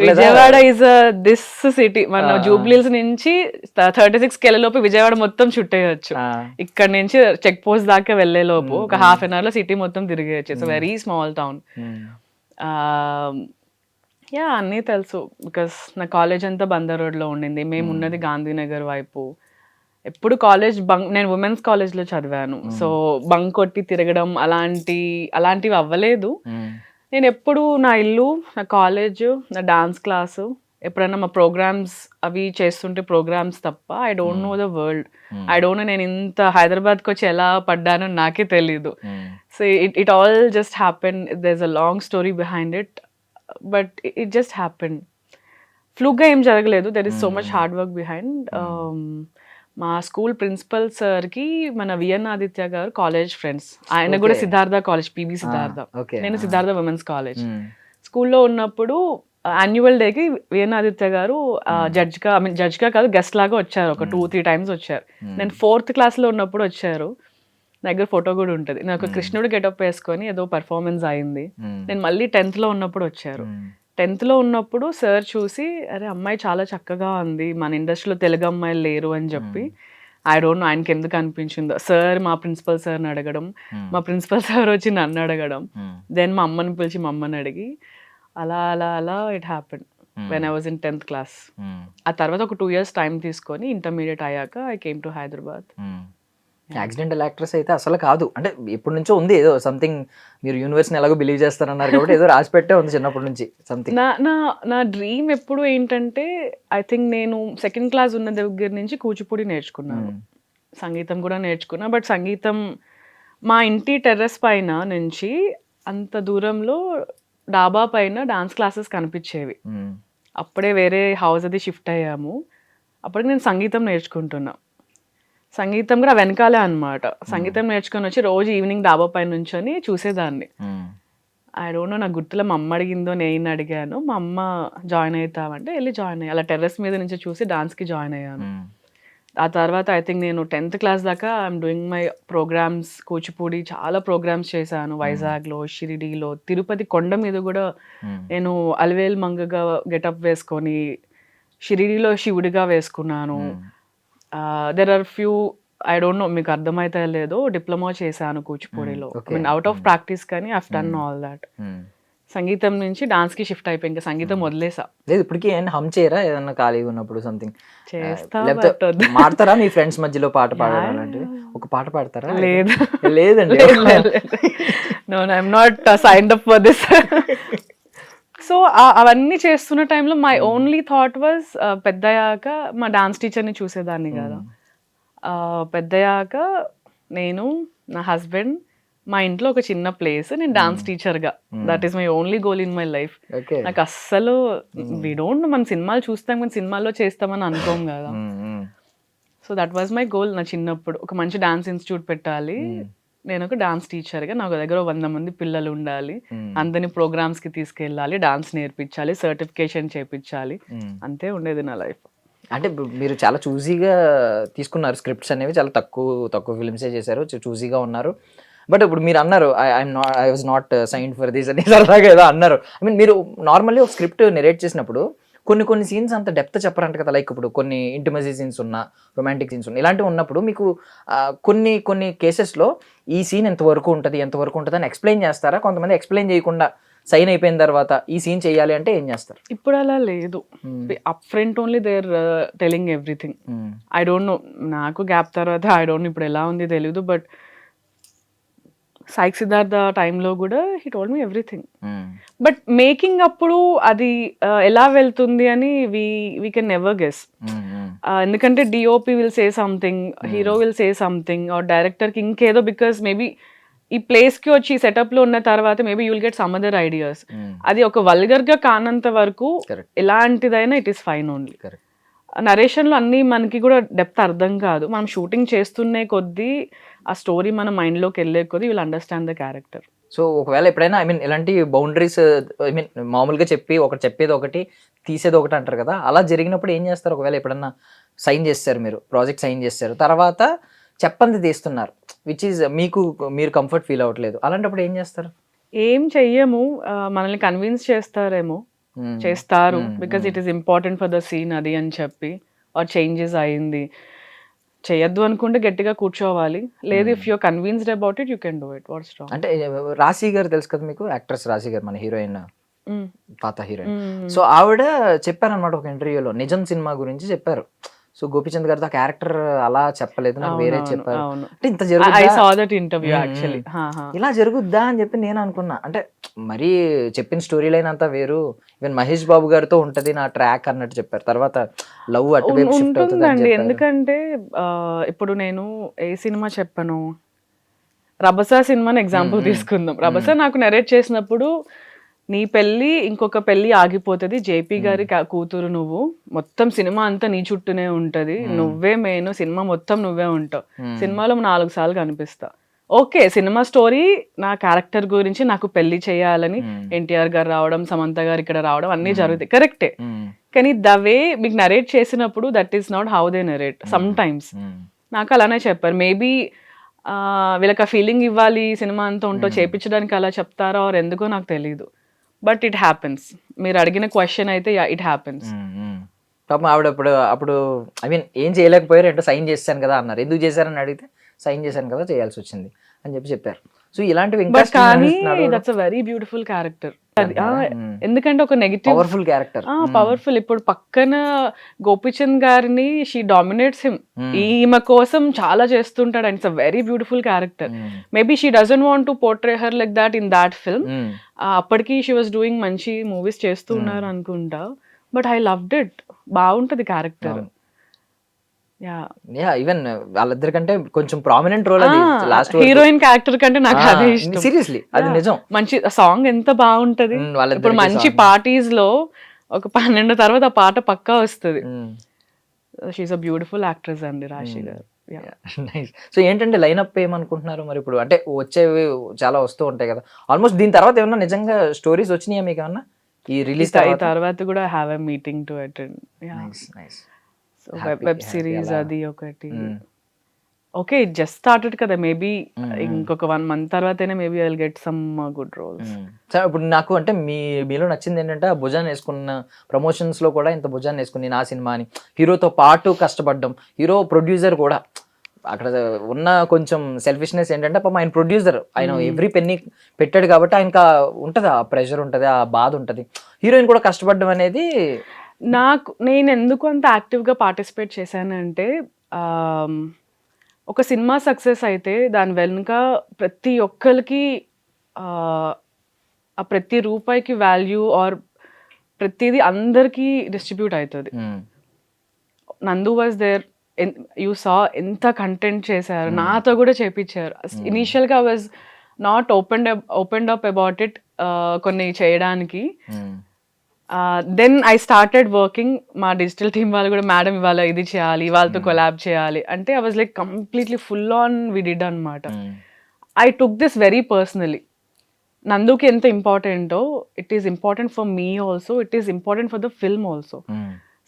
Vijayawada is this city. మన జూబ్లీస్ నుంచి 36 కెళ్ళలోపు విజయవాడ మొత్తం చుట్టేయచ్చు. ఇక్కడ నుంచి చెక్ పోస్ట్ దాకా వెళ్లే లోపు ఒక హాఫ్ అన్ అవర్ లో సిటీ మొత్తం తిరిగేయచ్చు. It's very small town. Yeah అన్నీ తెలుసు, బికాస్ నా కాలేజ్ అంతా బందర్ రోడ్లో ఉండింది, మేము ఉన్నది గాంధీనగర్ వైపు. ఎప్పుడు కాలేజ్ బంక్, నేను ఉమెన్స్ కాలేజ్లో చదివాను, సో బంక్ కొట్టి తిరగడం అలాంటివి అవ్వలేదు. నేను ఎప్పుడు నా ఇల్లు, నా కాలేజ్, నా డాన్స్ క్లాసు, ఎప్పుడైనా మా ప్రోగ్రామ్స్ అవి చేస్తుంటే ప్రోగ్రామ్స్ తప్ప I don't know the world. I don't know నేను ఇంత హైదరాబాద్కి వచ్చి ఎలా పడ్డానో నాకే తెలీదు. So it all just happen. There is a long story behind it, but it just happen. ఫ్లూగా ఏం జరగలేదు, there is so much hard work behind. మా స్కూల్ ప్రిన్సిపల్ సార్కి మన విఎన్ ఆదిత్య గారు కాలేజ్ ఫ్రెండ్స్. ఆయన కూడా సిద్ధార్థ కాలేజ్, పిబి సిద్ధార్థ, నేను సిద్ధార్థ ఉమెన్స్ కాలేజ్. స్కూల్లో ఉన్నప్పుడు యాన్యువల్ డేకి విఎన్ ఆదిత్య గారు జడ్జ్గా కాదు గెస్ట్ లాగా వచ్చారు, ఒక 2-3 times వచ్చారు. నేను 4th క్లాస్లో ఉన్నప్పుడు వచ్చారు, దగ్గర ఫోటో కూడా ఉంటుంది. నాకు కృష్ణుడు గెటప్ వేసుకొని ఏదో పర్ఫార్మెన్స్ అయింది. నేను మళ్ళీ 10th లో ఉన్నప్పుడు వచ్చారు. 10th లో ఉన్నప్పుడు సార్ చూసి, అరే అమ్మాయి చాలా చక్కగా ఉంది, మన ఇండస్ట్రీలో తెలుగు అమ్మాయిలు లేరు అని చెప్పి, ఐ డోంట్ నో ఆయనకి ఎందుకు అనిపించిందో, సార్ మా ప్రిన్సిపల్ సార్ని అడగడం, మా ప్రిన్సిపల్ సార్ వచ్చి నన్ను అడగడం, దెన్ మా అమ్మని పిలిచి మా అమ్మని అడిగి, అలా అలా అలా it happen when I was in 10th class. ఆ తర్వాత ఒక 2 years టైం తీసుకొని ఇంటర్మీడియట్ అయ్యాక I came to Hyderabad. Accidental actress అయితే అసలు కాదు, అంటే ఎప్పటి నుంచో ఉంది ఏదో సంథింగ్. మీరు యూనివర్స్ని ఎలాగో బిలీవ్ చేస్తారన్నారు కాబట్టి ఏదో రాసి పెట్టే ఉంది చిన్నప్పటి నుంచి సంథింగ్. నా డ్రీమ్ ఎప్పుడు ఏంటంటే, ఐ థింక్ నేను 2nd class ఉన్న దగ్గర నుంచి కూచిపూడి నేర్చుకున్నాను, సంగీతం కూడా నేర్చుకున్నా. బట్ సంగీతం మా ఇంటి టెర్రస్ పైన నుంచి అంత దూరంలో డాబా పైన డాన్స్ క్లాసెస్ కనిపించేవి. అప్పుడే వేరే హౌస్ అది షిఫ్ట్ అయ్యాము, అప్పటికి నేను సంగీతం నేర్చుకుంటున్నా. సంగీతం కూడా వెనకాలే అనమాట. సంగీతం నేర్చుకొని వచ్చి రోజు ఈవినింగ్ డాబా పైన నుంచొని చూసేదాన్ని. ఐ డోంట్ నో, నాకు గుర్తులో మా అమ్మ అడిగిందో నేను అడిగాను. మా అమ్మ జాయిన్ అవుతామంటే వెళ్ళి జాయిన్ అయ్యి అలా టెర్రస్ మీద నుంచి చూసి డాన్స్కి జాయిన్ అయ్యాను. ఆ తర్వాత ఐ థింక్ నేను 10th class దాకా I'm doing my programs. Kuchipudi చాలా ప్రోగ్రామ్స్ చేశాను, వైజాగ్లో, షిరిడీలో, తిరుపతి కొండ మీద కూడా నేను అలివేల్ మంగగా గెటప్ వేసుకొని షిరిడీలో శివుడిగా వేసుకున్నాను. There are few, I don't know మీకు అర్థమైతే లేదో, డిప్లొమా చేశాను కూచిపూడిలో. I mean out of practice, కానీ ఐ డన్ ఆల్ దాట్. సంగీతం నుంచి డాన్స్ కి షిఫ్ట్ అయిపోయి ఇంకా సంగీతం వదిలేసా. లేదు ఇప్పటికీ ఏమైనా హమ్ చేయరా ఏదన్నా ఖాళీగా ఉన్నప్పుడు సంథింగ్ చేస్తా? మాడతారా మీ ఫ్రెండ్స్ మధ్యలో పాట పాడడం అలాంటివి? ఒక పాట పాడతారా? లేదు లేదండి, no I'm not signed up for this. So అవన్నీ చేస్తున్న టైంలో మై ఓన్లీ థాట్ వాజ్, పెద్దయ్యాక మా డాన్స్ టీచర్ని చూసేదాన్ని కదా. పెద్దయ్యాక నేను, నా హస్బెండ్, మా ఇంట్లో ఒక చిన్న ప్లేస్, నేను డాన్స్ టీచర్గా, that is my only goal in my life. నాకు అస్సలు వీ డోంట్, మన సినిమాలు చూస్తాం కానీ సినిమాల్లో చేస్తామని అనుకోం కదా. So that was my goal. నా చిన్నప్పుడు ఒక మంచి డాన్స్ ఇన్స్టిట్యూట్ పెట్టాలి, నేను ఒక డాన్స్ టీచర్గా, నాకు దగ్గర 100 మంది పిల్లలు ఉండాలి, అందరినీ ప్రోగ్రామ్స్కి తీసుకెళ్ళాలి, డాన్స్ నేర్పించాలి, సర్టిఫికేషన్ చేయించాలి, అంతే ఉండేది నా లైఫ్. అంటే మీరు చాలా చూజీగా తీసుకున్నారు స్క్రిప్ట్స్ అనేవి, చాలా తక్కువ ఫిల్మ్సే చేశారు, చూజీగా ఉన్నారు. బట్ ఇప్పుడు మీరు అన్నారు I was not signed for this అని సరదాగా ఏదో అన్నారు. ఐ మీన్ మీరు నార్మల్లీ ఒక స్క్రిప్ట్ నెరేట్ చేసినప్పుడు కొన్ని సీన్స్ అంత డెప్త్ చెప్పరంట కదా, లైక్ ఇప్పుడు కొన్ని ఇంటిమసీ సీన్స్ ఉన్నా, రొమాంటిక్ సీన్స్ ఉన్నా, ఇలాంటివి ఉన్నప్పుడు మీకు కొన్ని కేసెస్లో ఈ సీన్ ఎంతవరకు ఉంటుంది అని ఎక్స్ప్లెయిన్ చేస్తారా? కొంతమంది ఎక్స్ప్లెయిన్ చేయకుండా సైన్ అయిపోయిన తర్వాత ఈ సీన్ చేయాలి అంటే ఏం చేస్తారు? ఇప్పుడు అలా లేదు, up front only there telling everything. I don't know, నాకు గ్యాప్ తర్వాత ఐ డోంట్ నో ఇప్పుడు ఎలా ఉంది తెలియదు, బట్ సాయి సిద్ధార్థ టైంలో కూడా he told me everything. But making అప్పుడు అది ఎలా వెళ్తుంది అని వీ కెన్ నెవర్ గెస్. ఎందుకంటే DOP will say something, hero will say something, or డైరెక్టర్కి ఇంకేదో, బికాస్ మేబీ ఈ ప్లేస్కి వచ్చి ఈ సెటప్లో ఉన్న తర్వాత maybe you'll get some other ideas. అది ఒక వల్గర్గా కానంత వరకు ఎలాంటిదైనా ఇట్ ఈస్ ఫైన్ ఓన్లీ. నరేషన్లో అన్నీ మనకి కూడా డెప్త్ అర్థం కాదు, మనం షూటింగ్ చేస్తున్నే కొద్దీ ఆ స్టోరీ మన మైండ్లోకి వెళ్ళే కొద్దీ will understand the character. So ఒకవేళ ఎప్పుడైనా ఐ మీన్ ఇలాంటి బౌండరీస్ ఐ మీన్ మామూలుగా చెప్పేది ఒకటి తీసేది ఒకటి అంటారు కదా, అలా జరిగినప్పుడు ఏం చేస్తారు? ఒకవేళ ఎప్పుడన్నా సైన్ చేస్తారు, మీరు ప్రాజెక్ట్ సైన్ చేస్తారు, తర్వాత చెప్పంది తీస్తున్నారు, విచ్ ఈజ్ మీరు కంఫర్ట్ ఫీల్ అవ్వట్లేదు, అలాంటప్పుడు ఏం చేస్తారు? ఏం చెయ్యము, మనల్ని కన్విన్స్ చేస్తారు, because it is important for the scene అది అని చెప్పి, ఆర్ చేంజెస్ అయింది చేయొద్దు అనుకుంటే గట్టిగా కూర్చోవాలి, లేదు if you're convinced about it you can do it, what's wrong. అంటే రాశి గారు తెలుసు కదా మీకు, యాక్ట్రెస్ రాశి గారు, మన హీరోయిన్, పాత హీరోయిన్. సో ఆవిడ చెప్పారనమాట ఒక ఇంటర్వ్యూలో, నిజం సినిమా గురించి చెప్పారు. సో గోపీచంద్ గారితో ఆ క్యారెక్టర్ అలా చెప్పలేదు, నాకు వేరే చెప్పారు. అంటే ఇంత ఇలా జరుగుద్దా అని చెప్పి నేను అనుకున్నా. అంటే మరీ చెప్పిన స్టోరీ లైన్ అంతా వేరు, ఈవెన్ మహేష్ బాబు గారితో ఉంటది నా ట్రాక్ అన్నట్టు చెప్పారు. తర్వాత లవ్ అటువైపు షిఫ్ట్ అవుతుంది. ఎందుకంటే ఇప్పుడు నేను ఏ సినిమా చెప్పను, రభస సినిమాని ఎగ్జాంపుల్ తీసుకుందాం. రభస నాకు నెరేట్ చేసినప్పుడు, నీ పెళ్ళి ఇంకొక పెళ్ళి ఆగిపోతుంది, జేపీ గారి కూతురు నువ్వు, మొత్తం సినిమా అంతా నీ చుట్టూనే ఉంటది, నువ్వే మెయిన్, సినిమా మొత్తం నువ్వే ఉంటావు, సినిమాలో 4 సార్లు కనిపిస్తా. ఓకే, సినిమా స్టోరీ నా క్యారెక్టర్ గురించి, నాకు పెళ్లి చేయాలని ఎన్టీఆర్ గారు రావడం, సమంత గారు ఇక్కడ రావడం అన్నీ జరుగుతాయి, కరెక్టే. కానీ ద వే మీకు నరేట్ చేసినప్పుడు that is not how they narrate some times. నాకు అలానే చెప్పారు, మేబీ వీళ్ళకి ఆ ఫీలింగ్ ఇవ్వాలి, సినిమా అంతా ఉంటో చేపించడానికి అలా చెప్తారా ఆర్ ఎందుకో నాకు తెలీదు, బట్ ఇట్ హ్యాపెన్స్. మీరు అడిగిన క్వశ్చన్ అయితే ఇట్ హ్యాపెన్స్. పాపం ఆవిడ అప్పుడు ఐ మీన్ ఏం చేయలేకపోయారు, అంటే సైన్ చేశాను కదా అన్నారు. ఎందుకు చేశారని అడిగితే సైన్ చేశాను కదా చేయాల్సి వచ్చింది అని చెప్పారు. సో ఇలాంటివి కానీ that's a very beautiful character. ఎందుకంటే ఒక నెగిటివ్ పవర్ఫుల్ క్యారెక్టర్, పవర్ఫుల్. ఇప్పుడు పక్కన గోపీచంద్ గారిని షీ డామినేట్స్ హిమ్, ఈమె కోసం చాలా చేస్తుంటాడు, and it's a very beautiful character. Maybe she doesn't want to portray her like that in that film. అప్పటికి షీ వాస్ డూయింగ్ మంచి మూవీస్ చేస్తూ ఉన్నారు అనుకుంటా, బట్ ఐ లవ్డ్ ఇట్, బాగుంటది క్యారెక్టర్. ఈవెన్ వాళ్ళిద్దరికంటే కొంచెం ప్రామినెంట్ రోల్ అది, లాస్ట్ హీరోయిన్ క్యారెక్టర్ కంటే నాకు అదే ఇష్టం. సీరియస్లీ అది నిజం. మంచి సాంగ్ ఎంత బాగుంటది, ఇప్పుడు మంచి పార్టీస్ లో ఒక 12 తర్వాత ఆ పాట పక్కా వస్తుంది. షీఈస్ అ బ్యూటిఫుల్ యాక్ట్రెస్ అండి రాశి గారు. నైస్. సో ఏంటంటే లైనప్ ఏమనుకుంటున్నారు మరి ఇప్పుడు? అంటే వచ్చేవి చాలా వస్తూ ఉంటాయి కదా, ఆల్మోస్ట్ దీని తర్వాత ఏమన్నా నిజంగా స్టోరీస్ వచ్చినాయా మీకు ఏమన్నా ఈ రిలీజ్ తర్వాత కూడా have a meeting to attend. Web series అది ఒకటి. ఓకే, ఇట్ జస్ట్ స్టార్టెడ్ కదా, మేబీ ఇంకొక 1 month తర్వాతనే maybe I will get some good roles. సరే, ఇప్పుడు నాకు అంటే మీలో నచ్చింది ఏంటంటే ఆ భుజాన్ని వేసుకున్న ప్రమోషన్స్ లో కూడా ఇంత భుజాన్ని వేసుకుని నా సినిమా అని హీరోతో పాటు కష్టపడ్డం, హీరో ప్రొడ్యూసర్ కూడా. అక్కడ ఉన్న కొంచెం సెల్ఫిష్నెస్ ఏంటంటే పాపం ఆయన ప్రొడ్యూసర్, ఆయన ఎవ్రీ పెన్నీ పెట్టాడు కాబట్టి ఆయనకు ఉంటుంది, ఆ ప్రెషర్ ఉంటుంది, ఆ బాధ ఉంటుంది. హీరోయిన్ కూడా కష్టపడడం అనేది నేను ఎందుకు అంత యాక్టివ్గా పార్టిసిపేట్ చేశానంటే, ఒక సినిమా సక్సెస్ అయితే దాని వెనుక ప్రతి ఒక్కరికి ఆ ప్రతి రూపాయికి వాల్యూ ఆర్ ప్రతిదీ అందరికీ డిస్ట్రిబ్యూట్ అవుతుంది. నందు వాజ్ దేర్, యూ సా ఎంత కంటెంట్ చేశారు, నాతో కూడా చేపించారు. ఇనీషియల్గా was not opened up about it కొన్ని చేయడానికి. దెన్ ఐ స్టార్టెడ్ వర్కింగ్, మా డిజిటల్ టీమ్ వాళ్ళు కూడా మేడం ఇవాళ ఇది చేయాలి, వాళ్ళతో కొలాబ్ చేయాలి అంటే I was like completely full on we did అనమాట. I took this very personally. నందుకి ఎంత ఇంపార్టెంటో it is important for me also, it is important for the film also.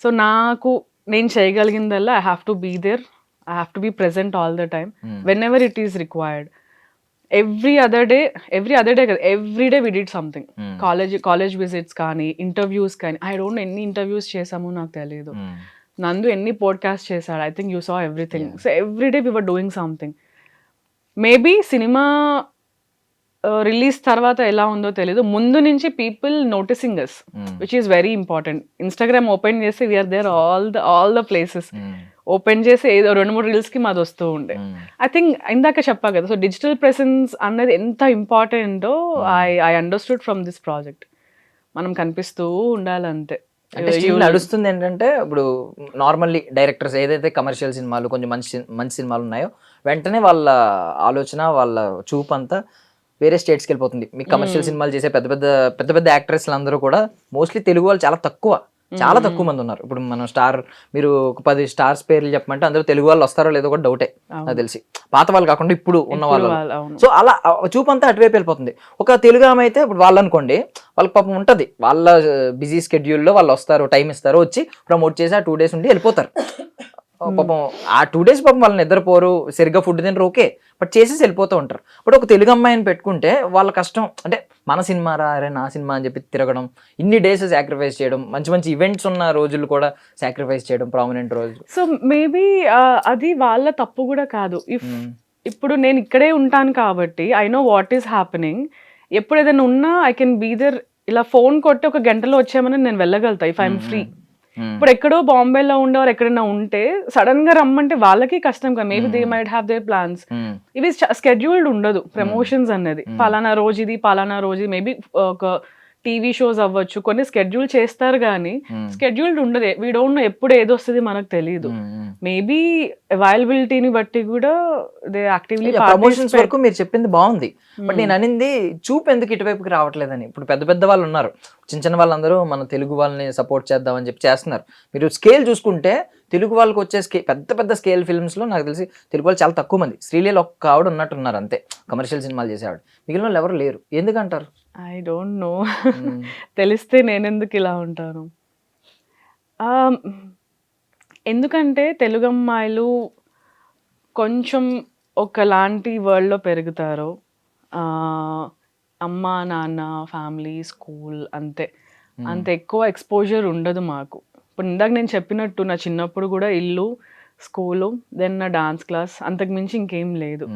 సో నేను చేయగలిగిందల్లా I have to be there, I have to be present all the time whenever it is required. Every other day కదా every day we did something. College visits కానీ interviews కానీ, I don't know ఎన్ని interviews చేసామో నాకు తెలియదు. నందు ఎన్ని podcast చేశాడు, I think you saw everything. So every day we were doing something. Maybe సినిమా రిలీజ్ తర్వాత ఎలా ఉందో తెలీదు, ముందు నుంచి people noticing us, which is very important. Instagram open చేస్తే we're there all the places. Open చేసి ఏదో 2-3 రీల్స్కి మాది వస్తూ ఉండే. ఐ థింక్ ఇందాక చెప్పా కదా, సో డిజిటల్ ప్రెసెన్స్ అన్నది ఎంత ఇంపార్టెంటో I understood from this project. మనం కనిపిస్తూ ఉండాలంతే. అంటే స్టిల్ నడుస్తుంది ఏంటంటే, ఇప్పుడు నార్మల్లీ డైరెక్టర్స్ ఏదైతే కమర్షియల్ సినిమాలు కొంచెం మంచి సినిమాలు ఉన్నాయో వెంటనే వాళ్ళ ఆలోచన వాళ్ళ చూపు అంతా వేరే స్టేట్స్కి వెళ్ళిపోతుంది. మీకు కమర్షియల్ సినిమాలు చేసే పెద్ద పెద్ద యాక్ట్రెస్లు అందరూ కూడా మోస్ట్లీ తెలుగు వాళ్ళు చాలా తక్కువ మంది ఉన్నారు. ఇప్పుడు మనం మీరు ఒక 10 స్టార్స్ పేర్లు చెప్పమంటే అందరూ తెలుగు వాళ్ళు వస్తారో లేదో కూడా డౌటే నాకు తెలిసి, పాత వాళ్ళు కాకుండా ఇప్పుడు ఉన్న వాళ్ళు. సో అలా చూపు అంతా అటువైపు వెళ్ళిపోతుంది. ఒక తెలుగు ఆమె అయితే ఇప్పుడు వాళ్ళు అనుకోండి, వాళ్ళకి పాపం ఉంటుంది, వాళ్ళ బిజీ స్కెడ్యూల్లో వాళ్ళు వస్తారు, టైం ఇస్తారు, వచ్చి ప్రమోట్ చేసి ఆ 2 days ఉండి వెళ్ళిపోతారు. పాపం ఆ 2 days పాపం వాళ్ళని నిద్రపోరు, సరిగ్గా ఫుడ్ తినరు, ఓకే, బట్ చేసేసి వెళ్ళిపోతూ ఉంటారు. బట్ ఒక తెలుగు అమ్మాయిని పెట్టుకుంటే వాళ్ళ కష్టం అంటే, మన సినిమా రా, అరే నా సినిమా అని చెప్పి తిరగడం, ఇన్ని డేస్ సాక్రిఫైస్ చేయడం, మంచి ఈవెంట్స్ ఉన్న రోజులు కూడా సాక్రిఫైస్ చేయడం, ప్రామినెంట్ రోజులు. సో మేబీ అది వాళ్ళ తప్పు కూడా కాదు. ఇప్పుడు నేను ఇక్కడే ఉంటాను కాబట్టి I know what is happening. ఎప్పుడు ఏదైనా ఉన్నా ఐ కెన్ బీ దర్. ఇలా ఫోన్ కొట్టి 1 గంటలో వచ్చామని నేను వెళ్ళగలుగుతా ఇఫ్ ఐఎమ్ ఫ్రీ. ఇప్పుడు ఎక్కడో బాంబేలో ఉండేవారు ఎక్కడైనా ఉంటే సడన్ గా రమ్మంటే వాళ్ళకి కష్టం కదా. Maybe they might have their plans. ఇవి స్కెడ్యూల్డ్ ఉండదు ప్రమోషన్స్ అనేది. పలానా రోజు ఇది, పలానా రోజు, మేబీ ఒక టీవీ షోస్ అవ్వచ్చు, కొన్ని స్కెడ్యూల్ చేస్తారు కానీ స్కెడ్యూల్డ్ ఉండదు. వీ డోంట్ నో ఎప్పుడు ఏది వస్తుంది మనకు తెలియదు. మేబీ అవైలబిలిటీని బట్టి కూడా దే యాక్టివ్లీ ప్రమోషన్స్ వరకు మీరు చెప్పింది బాగుంది. బట్ నేను అనింది చూపు ఎందుకు ఇటువైపుకి రావట్లేదని. ఇప్పుడు పెద్ద వాళ్ళు ఉన్నారు, చిన్న వాళ్ళందరూ మన తెలుగు వాళ్ళని సపోర్ట్ చేద్దామని చెప్పి చేస్తున్నారు. మీరు స్కేల్ చూసుకుంటే తెలుగు వాళ్ళకి వచ్చే పెద్ద స్కేల్ ఫిల్మ్స్ లో నాకు తెలిసి తెలుగు వాళ్ళు చాలా తక్కువ మంది. శ్రీలీల ఒక్క ఆవిడ ఉన్నట్టున్నారు అంతే కమర్షియల్ సినిమాలు చేసేవాడు, మిగిలిన వాళ్ళు ఎవరు లేరు. ఎందుకంటారు? I don't no. తెలిస్తే నేనెందుకు ఇలా ఉంటాను. ఎందుకంటే తెలుగు అమ్మాయిలు కొంచెం ఒకలాంటి వరల్డ్లో పెరుగుతారు. అమ్మ నాన్న ఫ్యామిలీ స్కూల్ అంతే, అంత ఎక్కువ ఎక్స్పోజర్ ఉండదు మాకు. ఇప్పుడు ఇందాక నేను చెప్పినట్టు నా చిన్నప్పుడు కూడా ఇల్లు, స్కూలు, దెన్ నా డాన్స్ క్లాస్, అంతకు మించి ఇంకేం లేదు.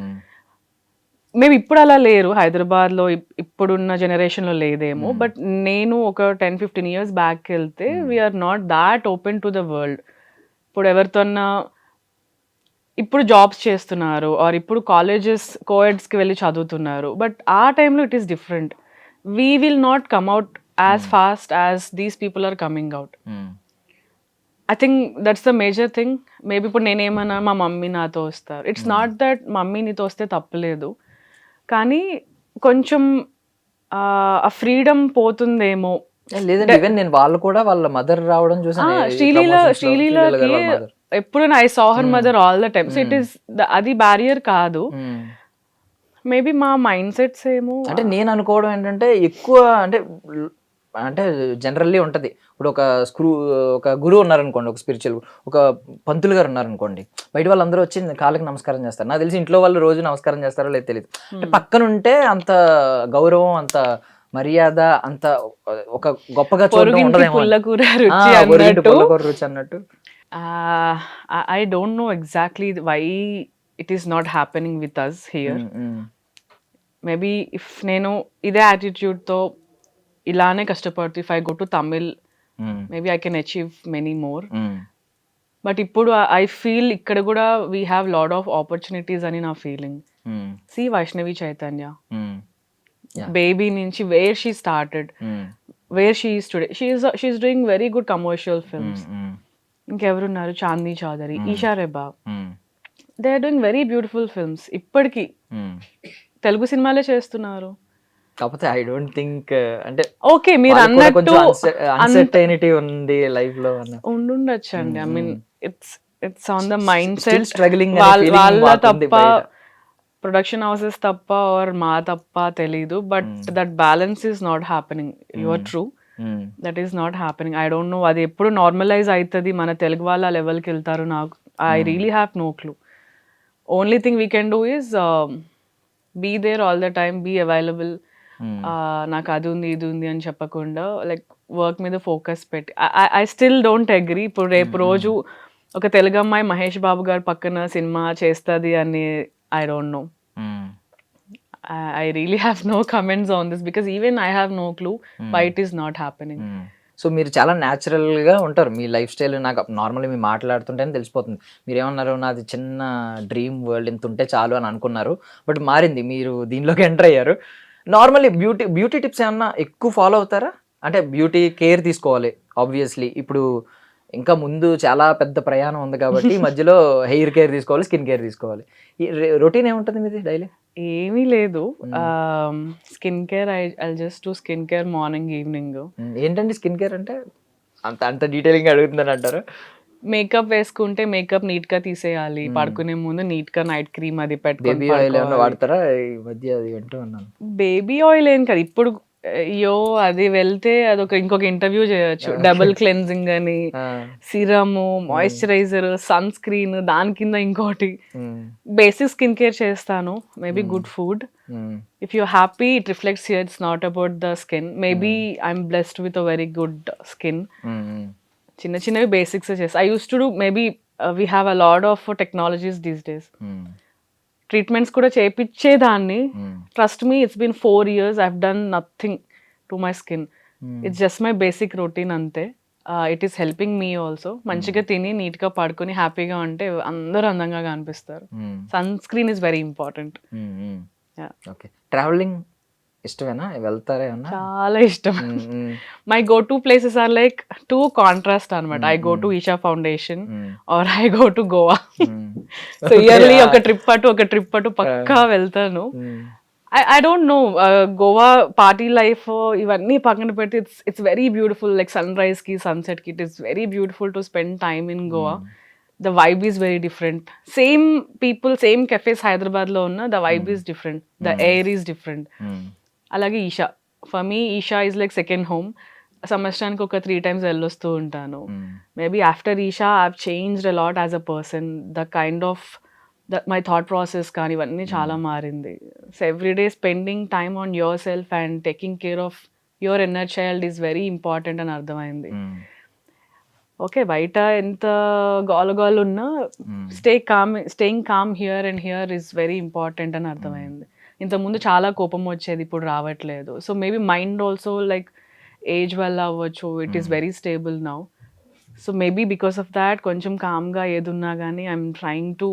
మేము ఇప్పుడు అలా లేరు హైదరాబాద్లో, ఇప్పుడున్న జనరేషన్లో లేదేమో. బట్ నేను ఒక 10-15 years బ్యాక్ వెళ్తే we are not that open to the world. ఇప్పుడు ఎవరితోన్నా ఇప్పుడు జాబ్స్ చేస్తున్నారు ఆర్ ఇప్పుడు కాలేజెస్ కోఎడ్స్కి వెళ్ళి చదువుతున్నారు. బట్ ఆ టైంలో it is different. We will not come out as fast as these people are coming out. I think that's the major thing. Maybe ఇప్పుడు నేనేమన్నా మా మమ్మీ నాతో వస్తారు. ఇట్స్ నాట్ దట్ మమ్మీ నీతో వస్తే తప్పలేదు, కానీ కొంచెం ఆ ఫ్రీడమ్ పోతుందేమో. లేదండి, ఈవెన్ నేను వాళ్ళు కూడా వాళ్ళ మదర్ రావడం చూసాను. శ్రీలీలకి ఎప్పుడు I saw her mother all the time. So it is అది బ్యారియర్ కాదు. మేబీ మా మైండ్ సెట్స్ ఏమో. అంటే నేను అనుకోవడం ఏంటంటే ఎక్కువ అంటే జనరల్లీ ఉంటుంది. ఇప్పుడు ఒక గురువు ఉన్నారనుకోండి, ఒక స్పిరిచువల్ ఒక పంతులు గారు ఉన్నారనుకోండి, బయట వాళ్ళందరూ వచ్చి కాళ్ళకి నమస్కారం చేస్తారు. నాకు తెలిసి ఇంట్లో వాళ్ళు రోజు నమస్కారం చేస్తారో లేదు తెలియదు. అంటే పక్కన ఉంటే అంత గౌరవం, అంత మర్యాద, అంత ఒక గొప్పగా చూడడం రుచి అన్నట్టు. I don't know exactly why it is not happening with us here. Maybe if నేను ఇదే యాటిట్యూడ్తో ఇలానే కష్టపడుతూ if I go to Tamil maybe I can achieve many more. But ఇప్పుడు ఐ ఫీల్ ఇక్కడ కూడా we have lot of opportunities అని నా ఫీలింగ్. సి వైష్ణవి చైతన్య బేబీ నుంచి where she started, where she is today, she is doing very good commercial films. ఇంకెవరున్నారు, Chandini Chowdary, Isha Reba, they are doing very beautiful films. ఇప్పటికీ తెలుగు సినిమాలే చేస్తున్నారు. కాకపోతే ఐ డోంట్ థింక్ అంటే ఓకే మీరు అన్నట్టు అన్సర్టైనిటీ ఉంది లైఫ్ లో ఉండుండొచ్చు అండి. I mean it's on the mind set. Struggling వాళ్ళ తప్ప, ప్రొడక్షన్ హౌసెస్ తప్ప ఆర్ మా తప్ప తెలీదు. But that balance is not happening. You are true, that is not happening. I don't know అది ఎప్పుడు నార్మలైజ్ అవుతుంది, మన తెలుగు వాళ్ళ లెవెల్కి వెళ్తారు. నాకు I really have no clue. Only thing we can do is be there all the time, be available. నాకు అది ఉంది ఇది ఉంది అని చెప్పకుండా లైక్ వర్క్ మీద ఫోకస్ పెట్టి ఐ స్టిల్ డోంట్ అగ్రీ. ఇప్పుడు రేపు రోజు ఒక తెలుగు అమ్మాయి మహేష్ బాబు గారు పక్కన సినిమా చేస్తుంది అని I don't no. I really have no comments on this because even I have no clue why it is not happening. So మీరు చాలా న్యాచురల్గా ఉంటారు, మీ లైఫ్ స్టైల్ నాకు నార్మల్గా మీరు మాట్లాడుతుంటేనే తెలిసిపోతుంది. మీరు ఏమన్నారు, నాది చిన్న డ్రీమ్ వరల్డ్ ఇంత ఉంటే చాలు అని అనుకున్నారు, బట్ మారింది, మీరు దీనిలోకి ఎంటర్ అయ్యారు. నార్మల్లీ బ్యూటీ టిప్స్ ఏమన్నా ఎక్కువ ఫాలో అవుతారా? అంటే బ్యూటీ కేర్ తీసుకోవాలి ఆబ్వియస్లీ, ఇప్పుడు ఇంకా ముందు చాలా పెద్ద ప్రయాణం ఉంది కాబట్టి ఈ మధ్యలో హెయిర్ కేర్ తీసుకోవాలి, స్కిన్ కేర్ తీసుకోవాలి. ఈ రొటీన్ ఏముంటుంది మీది డైలీ? ఏమీ లేదు. Skin care I just do skin care morning evening. ఏంటండి స్కిన్ కేర్ అంటే? అంత డీటెయిలింగ్ అడుగుతుందని అంటారు. మేకప్ వేసుకుంటే మేకప్ నీట్ గా తీసేయాలి, పడుకునే ముందు నీట్ గా నైట్ క్రీమ్ అది బేబీ ఆయిల్ ఏమన్నా వాడతారా ఈ మధ్య? అది వింటూ ఉన్నాను. బేబీ ఆయిల్ ఏం కాదు ఇప్పుడు, అయ్యో అది వెళ్తే అదొక ఇంకొక ఇంటర్వ్యూ చేయొచ్చు. డబుల్ క్లెన్జింగ్ అని, సిరమ్, మాయిశ్చరైజర్, సన్ స్క్రీన్, దాని కింద ఇంకోటి. బేసిక్ స్కిన్ కేర్ చేస్తాను, maybe good food. If you happy it reflects here, it's not about the skin. Maybe I'm blessed with a very good skin. చిన్న చిన్నవి basics చేస్తా. I use to do, maybe we have a lot of technologies these days. Treatments కూడా చేయించేదాన్ని. Trust me, it's been 4 years I have done nothing to my skin. It's just my basic routine అంతే. It is helping me also. మంచిగా తిని నీట్గా పడుకొని హ్యాపీగా ఉంటే అందరూ అందంగా కనిపిస్తారు. Sunscreen is very important. Okay, travelling ఇష్టమేనా? వెళ్తారా ఏమన్నా? చాలా ఇష్టం. My go to places or like two contrast అనమాట. I go to Isha Foundation or I go to Goa. So yearly ఒక ట్రిప్ అటు పక్కా వెళ్తాను. I don't know, Goa party life ఇవన్నీ పక్కన పెట్టి it's very beautiful. Like sunrise కి సన్సెట్ కి it is very beautiful to spend time in Goa. The vibe is very different. Same people, same cafes Hyderabad లో ఉన్న, the vibe is different, the air is different. అలాగే Isha, for me Isha is like second home. సంవత్సరానికి ఒక 3 times వెళ్ళొస్తూ ఉంటాను. Maybe after Isha I have changed a lot as a person. The kind of my thought process కానీ ఇవన్నీ చాలా మారింది. So every day spending time on yourself and taking care of your inner child is very important అని అర్థమైంది. Okay, బయట ఎంత గోల ఉన్నా staying calm here and here is very important అని అర్థమైంది. ఇంతకుముందు చాలా కోపం వచ్చేది, ఇప్పుడు రావట్లేదు. So maybe mind also like age వల్ల అవ్వచ్చు, it is very stable now. So maybe because of that కొంచెం కామ్గా ఏదున్నా కానీ I'm trying to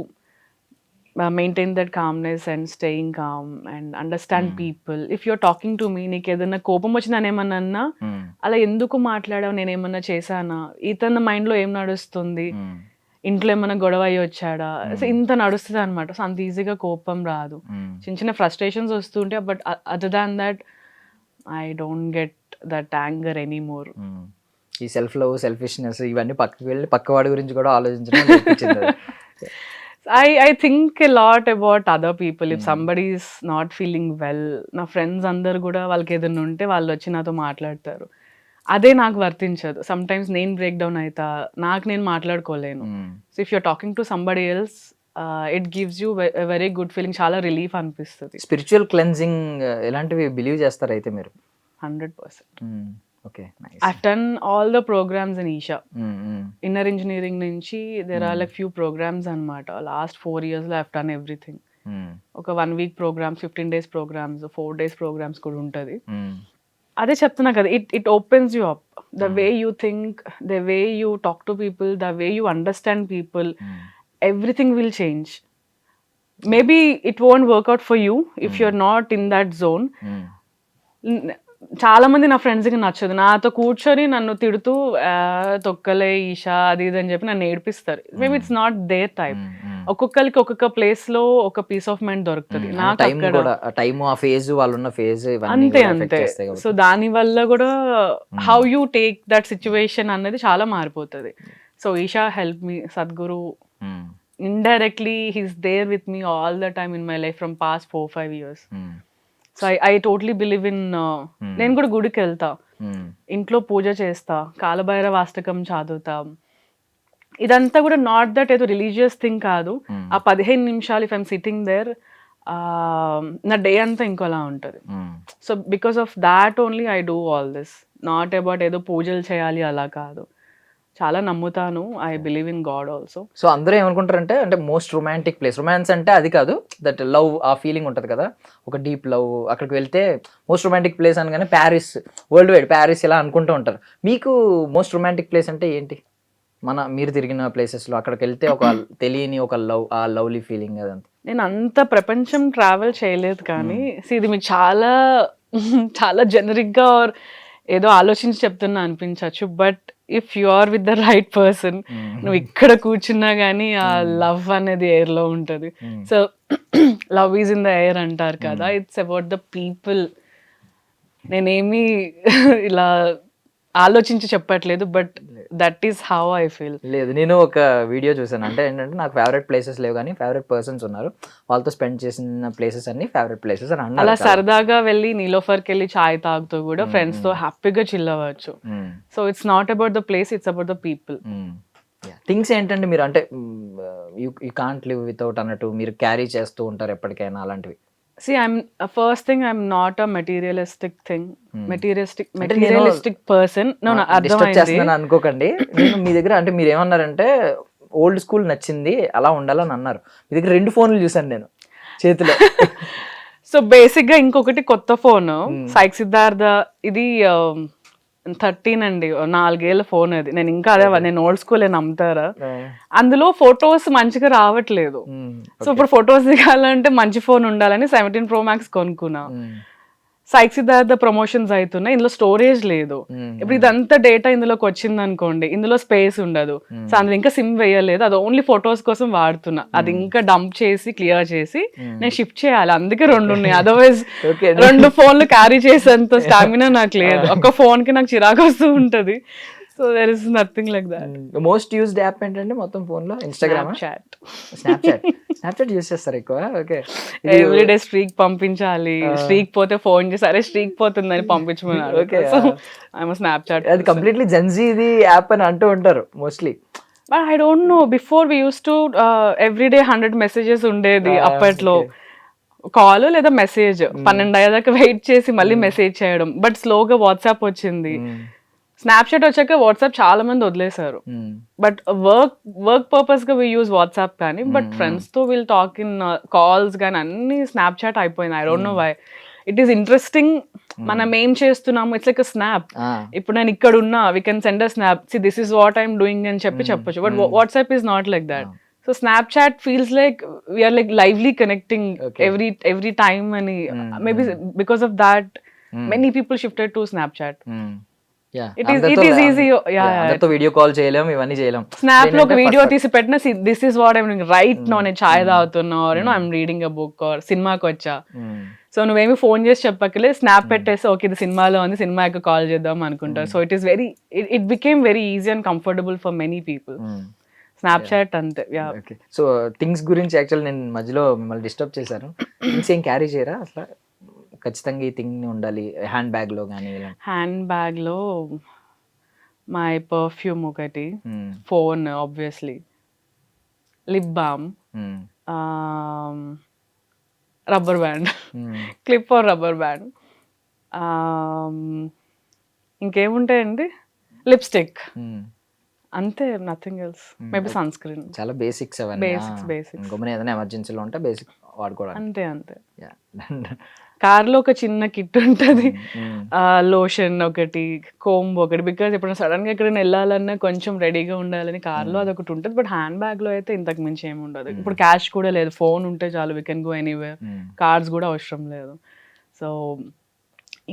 maintain that calmness and staying calm and understand people. If you're talking to me, నీకు ఏదైనా కోపం వచ్చి నన్ను ఏమన్నా అన్నా, అలా ఎందుకు మాట్లాడావు, నేను ఏమన్నా చేశానా, ఇతని మైండ్లో ఏం నడుస్తుంది, ఇంట్లో ఏమైనా గొడవ అయ్యి వచ్చాడా, సో ఇంత నడుస్తుంది అనమాట. సో అంత ఈజీగా కోపం రాదు. చిన్న చిన్న ఫ్రస్ట్రేషన్స్ వస్తుంటే, but other than that I don't get that anger any more. ఈ సెల్ఫ్ లవ్, సెల్ఫిష్నెస్ ఇవన్నీ పక్కకి వెళ్ళి పక్కవాడి గురించి కూడా ఆలోచించడం. I think a lot about other people. If somebody is not feeling well, నా ఫ్రెండ్స్ అందరు కూడా వాళ్ళకి ఏదైనా ఉంటే వాళ్ళు వచ్చి నాతో మాట్లాడతారు. అదే నాకు వర్తించదు. సమ్ టైమ్స్ నేను బ్రేక్ డౌన్ అవుతా, నాకు నేను మాట్లాడుకోలేను. So if you're talking to somebody else, it gives you very good feeling, చాలా రిలీఫ్ అనిపిస్తుంది. స్పిరిచువల్ క్లెన్జింగ్ ఎలాంటివి బిలీవ్ చేస్తారు అయితే మీరు? 100%. Okay, nice. I've done all the programs in Isha. Inner engineering nunchi there are like few programs anamata. Last 4 years lo I've done everything. Oka 1 week programs, 15 days programs, 4 days programs kuda untadi. Ade cheptuna kada, it opens you up. The way you think, the way you talk to people, the way you understand people, everything will change. Maybe it won't work out for you if you're not in that zone. చాలా మంది నా ఫ్రెండ్స్కి నచ్చదు, నాతో కూర్చొని నన్ను తిడుతూ తొక్కలే ఈషా అది ఇది అని చెప్పి నన్ను ఏడిపిస్తారు. Maybe it's not there type. ఒక్కొక్కరికి ఒక్కొక్క ప్లేస్ లో ఒక పీస్ ఆఫ్ మైండ్ దొరుకుతుంది. నాకు అంతే అంతే. సో దాని వల్ల కూడా how you take that situation అన్నది చాలా మారిపోతుంది. So Isha help me, Sadhguru indirectly he's there with me all the time in my life from past 4-5 years. So I totally believe in, నేను కూడా గుడికి వెళ్తా, ఇంట్లో పూజ చేస్తా, కాలభైరవ అష్టకం చదువుతా. ఇదంతా కూడా నాట్ దట్ ఏదో రిలీజియస్ థింగ్ కాదు. ఆ 15 నిమిషాలు ఇఫ్ ఐమ్ సిట్టింగ్ దేర్, నా డే అంతా ఇంకోలా ఉంటుంది. So because of that only I do all this. Not about ఏదో పూజలు చేయాలి అలా కాదు. చాలా నమ్ముతాను. I believe in God also. So అందరూ ఏమనుకుంటారంటే అంటే మోస్ట్ రొమాంటిక్ ప్లేస్, రొమాన్స్ అంటే అది కాదు, దట్ లవ్ ఆ ఫీలింగ్ ఉంటుంది కదా, ఒక డీప్ లవ్, అక్కడికి వెళ్తే మోస్ట్ రొమాంటిక్ ప్లేస్ అనగానే ప్యారిస్, వరల్డ్ వైడ్ ప్యారిస్ ఇలా అనుకుంటూ ఉంటారు. మీకు మోస్ట్ రొమాంటిక్ ప్లేస్ అంటే ఏంటి? మీరు తిరిగిన ప్లేసెస్లో అక్కడికి వెళ్తే ఒక తెలియని ఒక లవ్, ఆ లవ్లీ ఫీలింగ్ అదంతా. నేను అంత ప్రపంచం ట్రావెల్ చేయలేదు కానీ ఇది మీకు చాలా చాలా జనరిక్గా ఆర్ ఏదో ఆలోచించి చెప్తున్నా అనిపించవచ్చు. But if you are with the right person, నువ్వు ఇక్కడ కూర్చున్నా కానీ ఆ లవ్ అనేది ఎయిర్ లో ఉంటుంది. So love is in the air అంటారు కదా, ఇట్స్ అబౌట్ ద పీపుల్. నేనేమి ఇలా ఆలోచించి చెప్పట్లేదు, but that is how I feel. లేదు, నేను ఒక వీడియో చూసాను, అంటే ఏంటంటే నాకు ఫేవరెట్ ప్లేసెస్ లేవు కానీ ఫేవరెట్ పర్సన్స్ ఉన్నారు, వాళ్ళతో స్పెండ్ చేసిన ప్లేసెస్ అన్ని ఫేవరెట్ ప్లేసెస్ అని అన్నారు. అలా సరదాగా వెళ్ళి నీలోఫర్కి వెళ్ళి చాయ్ తాగుతూ కూడా ఫ్రెండ్స్ తో హ్యాపీగా చిల్ అవ్వచ్చు. So it's not about the place, it's about the people. Things ఏంటంటే మీరు అంటే యూ కాంట్ లివ్ వితౌట్ అన్నట్టు మీరు క్యారీ చేస్తూ ఉంటారు ఎప్పటికైనా అలాంటివి? See, first thing, I'm not a materialistic person. No, disturb చేస్తున్నాను అనుకోకండి. నేను మీ దగ్గర అంటే మీరు ఏమన్నారంటే ఓల్డ్ స్కూల్ నచ్చింది అలా ఉండాలని అన్నారు. మీ దగ్గర 2 ఫోన్లు చూసాను నేను చేతిలో. సో బేసిక్ గా ఇంకొకటి కొత్త ఫోన్ సాయి సిద్ధార్థ, ఇది 13 అండి, 4 ఏళ్ళ ఫోన్ అది. నేను ఇంకా అదే, నేను ఓల్డ్ స్కూల్ నమ్ముతారా, అందులో ఫొటోస్ మంచిగా రావట్లేదు. సో ఇప్పుడు ఫొటోస్ దిగాలంటే మంచి ఫోన్ ఉండాలని 17 Pro Max కొనుక్కున్నా. సాయి సిద్ధార్థ ప్రమోషన్స్ అవుతున్నాయి, ఇందులో స్టోరేజ్ లేదు. ఇప్పుడు ఇదంతా డేటా ఇందులోకి వచ్చింది అనుకోండి, ఇందులో స్పేస్ ఉండదు. సో అందులో ఇంకా సిమ్ వేయలేదు, అది ఓన్లీ ఫొటోస్ కోసం వాడుతున్నా. అది ఇంకా డంప్ చేసి క్లియర్ చేసి నేను షిఫ్ట్ చేయాలి, అందుకే 2 ఉన్నాయి. అదర్వైజ్ 2 ఫోన్లు క్యారీ చేసేంత స్టామినా నాకు లేదు. ఒక ఫోన్ కి నాకు చిరాకు వస్తూ ఉంటది. So there is nothing like that. Most used app ఏంటంటే మొత్తం ఫోన్ లో? ఇన్స్టాగ్రామ్, స్నాప్చాట్ యూజ్ చేస్తారు ఎక్కువ? ఓకే. ఎవ్రీడే స్ట్రీక్ పంపించాలి, స్ట్రీక్ పోతే ఫోన్ చేసి అరే స్ట్రీక్ పోతుందని పంపించమన్నారు. Okay, so I'm Snapchat. అది కంప్లీట్లీ జెన్జీది యాప్ అని అంటూ ఉంటారు mostly. But I don't know, before we use to everyday 100 messages ఉండేది అప్పట్లో. కాల్ లేదా మెసేజ్ 12 అయ్యేదాకా వెయిట్ చేసి మళ్ళీ మెసేజ్ చేయడం. బట్ స్లోగా వాట్సాప్ వచ్చింది, స్నాప్చాట్ వచ్చాక వాట్సాప్ చాలా మంది వదిలేశారు. బట్ వర్క్ పర్పస్ గా వి యూజ్ వాట్సాప్ కానీ, బట్ ఫ్రెండ్స్ తో విల్ టాక్ ఇన్ కాల్స్ కానీ అన్ని స్నాప్చాట్ అయిపోయింది. I don't know why. It is interesting, మనం ఏం చేస్తున్నాము, ఇట్స్ లైక్ స్నాప్. ఇప్పుడు నేను ఇక్కడ ఉన్నా, we can send a snap, see this is what I'm doing అని చెప్పొచ్చు. But WhatsApp is not like that. So Snapchat feels like we are like lively connecting every time, and maybe because of that many people shifted to Snapchat. It is easy. అందరితో video call చేయలేం, ఇవన్నీ చేయలేం. Snap లో ఒక video తీసి పెట్టిన, this is what I'm doing right now, నేను చాయ్ తాగుతున్నా, or you know I'm reading a book, or సినిమాకి వచ్చా. సో నువ్వేమి ఫోన్ చేసి చెప్పక్కలే, స్నాప్ పెట్టేసి ఓకే ఇది సినిమాలో ఉంది, సినిమాకి కాల్ చేద్దాం అనుకుంటారు. So it became very easy and comfortable for many people. Snapchat అంతే. సో థింగ్స్ గురించి యాక్చువల్ నేను మధ్యలో మిమ్మల్ని డిస్టర్బ్ చేశాను. థింగ్స్ ఏం క్యారీ చేయరా అసలు? ఖచ్చితంగా ఈ థింగ్ ఉండాలి హ్యాండ్ బ్యాగ్ లో కానీ? హ్యాండ్ బ్యాగ్ లో మై పర్ఫ్యూమ్ ఒకటి, phone obviously, lip balm, rubber band, clip or rubber band, ఇంకేముంటాయండి, లిప్స్టిక్, అంతే, nothing else. Maybe sunscreen. చాలా బేసిక్స్ అవన్నీ. బేసిక్స్ గమని ఏదైనా ఎమర్జెన్సీలో ఉంటే బేసిక్ వాడుకోవడం అంతే. కార్లో ఒక చిన్న కిట్ ఉంటుంది, లోషన్ ఒకటి, కోంబ్ ఒకటి, బికాజ్ ఇప్పుడు సడన్ గా ఎక్కడైనా వెళ్ళాలన్నా కొంచెం రెడీగా ఉండాలని కార్లో అదొకటి ఉంటుంది. బట్ హ్యాండ్ బ్యాగ్ లో అయితే ఇంతకు మించి ఏమి ఉండదు. ఇప్పుడు క్యాష్ కూడా లేదు, ఫోన్ ఉంటే చాలు, we can go anywhere, cards కూడా అవసరం లేదు. సో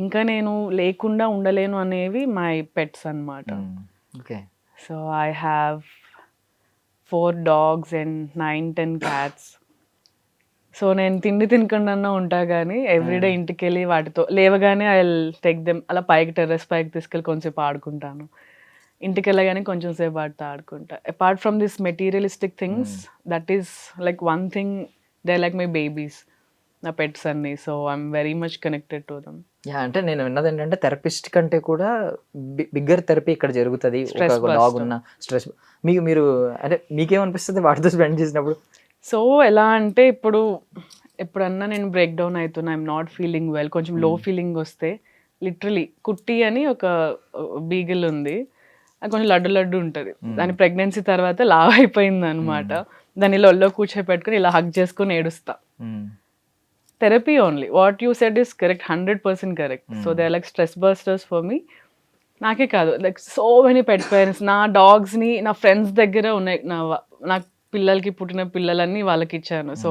ఇంకా నేను లేకుండా ఉండలేను అనేవి మై పెట్స్ అన్నమాట. Okay. So I have 4 dogs and 9-10 cats. So నేను తిండి తినకుండా ఉంటా కానీ ఎవ్రీడే ఇంటికి వెళ్ళి వాటితో లేవగానే ఐ విల్ టేక్ దెమ్, అలా పైకి టెర్రస్ పైకి తీసుకెళ్ళి కొంచెంసేపు ఆడుకుంటాను. ఇంటికి వెళ్ళగానే కొంచెం సేపు వాటితో ఆడుకుంటా. Apart from this materialistic things, that is like one thing, they like my babies, నా పెట్స్ అన్ని. So I'm very much connected to them. అంటే నేను విన్నది ఏంటంటే థెరపిస్ట్ కంటే కూడా బిగ్గర్ థెరపీ ఇక్కడ జరుగుతుంది. ఒక డాగ్ ఉన్న స్ట్రెస్ మీరు అంటే మీకేమనిపిస్తుంది వాటితో స్పెండ్ చేసినప్పుడు? సో ఎలా అంటే ఇప్పుడు ఎప్పుడన్నా నేను బ్రేక్ డౌన్ అవుతున్నా, ఐఎమ్ నాట్ ఫీలింగ్ వెల్, కొంచెం లో ఫీలింగ్ వస్తే లిటరలీ కుట్టి అని ఒక బీగిల్ ఉంది, అది కొంచెం లడ్డు లడ్డు ఉంటుంది, దాని ప్రెగ్నెన్సీ తర్వాత లావ్ అయిపోయింది అనమాట. దాన్ని ఇలా ఒళ్ళో కూర్చోపెట్టుకుని ఇలా హగ్ చేసుకుని ఏడుస్తా. Therapy only. What you said is correct, 100% correct. So they are like stress busters for me. నాకే కాదు, like so many pet parents, నా డాగ్స్ని నా ఫ్రెండ్స్ దగ్గర ఉన్నాయి, నా పిల్లలకి పుట్టిన పిల్లలన్నీ వాళ్ళకి ఇచ్చాను. సో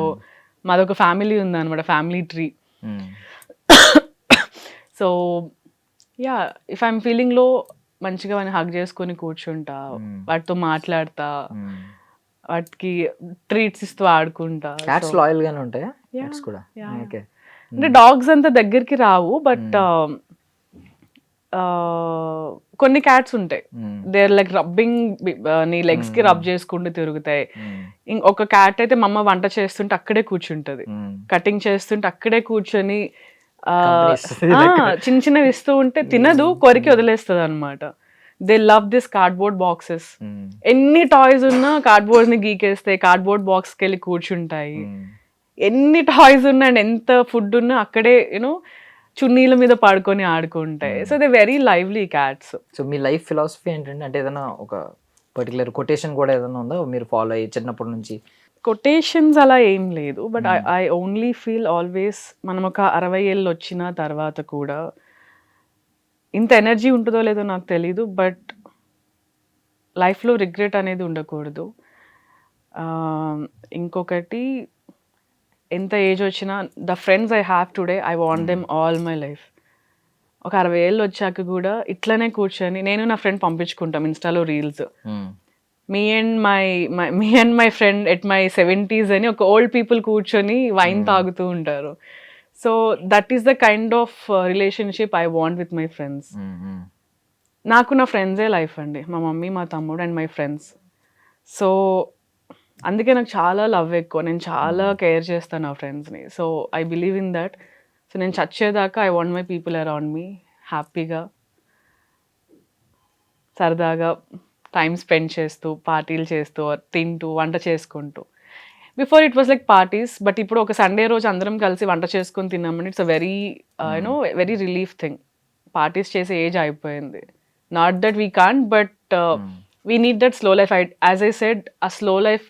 మాదొక ఫ్యామిలీ ఉందన్నమాట, family tree. So yeah, if I'm feeling లో మంచిగా వాడిని హగ్ చేసుకొని కూర్చుంటా, వాటితో మాట్లాడతా, వాటికి ట్రీట్స్ ఇస్తూ ఆడుకుంటా. క్యాట్స్ లాయల్ గానే ఉంటాయా? క్యాట్స్ కూడా ఓకే. అంటే డాగ్స్ అంతా దగ్గరికి రావు, బట్ కొన్ని క్యాట్స్ ఉంటాయి, దే ఆర్ లైక్ రబ్బింగ్, నీ లెగ్స్ కి రబ్ చేసుకుంటూ తిరుగుతాయి. ఒక క్యాట్ అయితే మా అమ్మ వంట చేస్తుంటే అక్కడే కూర్చుంటది, కటింగ్ చేస్తుంటే అక్కడే కూర్చొని చిన్న చిన్నవి ఇస్తూ ఉంటే తినదు, కొరికి వదిలేస్తుంది అనమాట. They love this cardboard boxes. ఎన్ని టాయ్స్ ఉన్నా కార్డ్బోర్డ్ ని గీకేస్తాయి, కార్డ్బోర్డ్ బాక్స్ కి వెళ్ళి కూర్చుంటాయి. ఎన్ని టాయ్స్ ఉన్నా అండ్ ఎంత ఫుడ్ ఉన్నా అక్కడే యూనో చున్నీల మీద పడుకొని ఆడుకుంటాయి. So they very lively cats. So me life philosophy ఏంటంటే, అంటే ఏదైనా ఒక పర్టికులర్ కొటేషన్ కూడా ఏదైనా ఉందా మీరు ఫాలో అయ్యి చిన్నప్పటి నుంచి? కొటేషన్స్ అలా ఏం లేదు, but I only feel always మనం ఒక 60 ఏళ్ళు వచ్చిన తర్వాత కూడా ఇంత ఎనర్జీ ఉంటుందో లేదో నాకు తెలీదు, బట్ లైఫ్లో రిగ్రెట్ అనేది ఉండకూడదు. ఇంకొకటి, ఎంత ఏజ్ వచ్చినా the friends I have today I want them all my life. ఒక 60 ఏళ్ళు వచ్చాక కూడా ఇట్లనే కూర్చొని నేను నా ఫ్రెండ్ పంపించుకుంటాం ఇన్స్టాలో reels, me and my friend at my 70s అని ఒక ఓల్డ్ పీపుల్ కూర్చొని వైన్ తాగుతూ ఉంటారు. So that is the kind of relationship I want with my friends. నాకు నా ఫ్రెండ్సే లైఫ్ అండి, మా మమ్మీ, మా తమ్ముడు అండ్ మై ఫ్రెండ్స్. సో అందుకే నాకు చాలా లవ్ ఎక్కువ, నేను చాలా కేర్ చేస్తాను నా ఫ్రెండ్స్ని. So I believe in that. So నేను చచ్చేదాకా I want my people around me హ్యాపీగా, సరదాగా టైం స్పెండ్ చేస్తూ, పార్టీలు చేస్తూ, తింటూ, వంట చేసుకుంటూ. Before it was like parties, but ఇప్పుడు ఒక సండే రోజు అందరం కలిసి వంట చేసుకొని తిన్నామని it's a very you know very relief thing. Parties చేసే ఏజ్ అయిపోయింది. Not that we can't, but we need that slow life. As I said, ఆ స్లో లైఫ్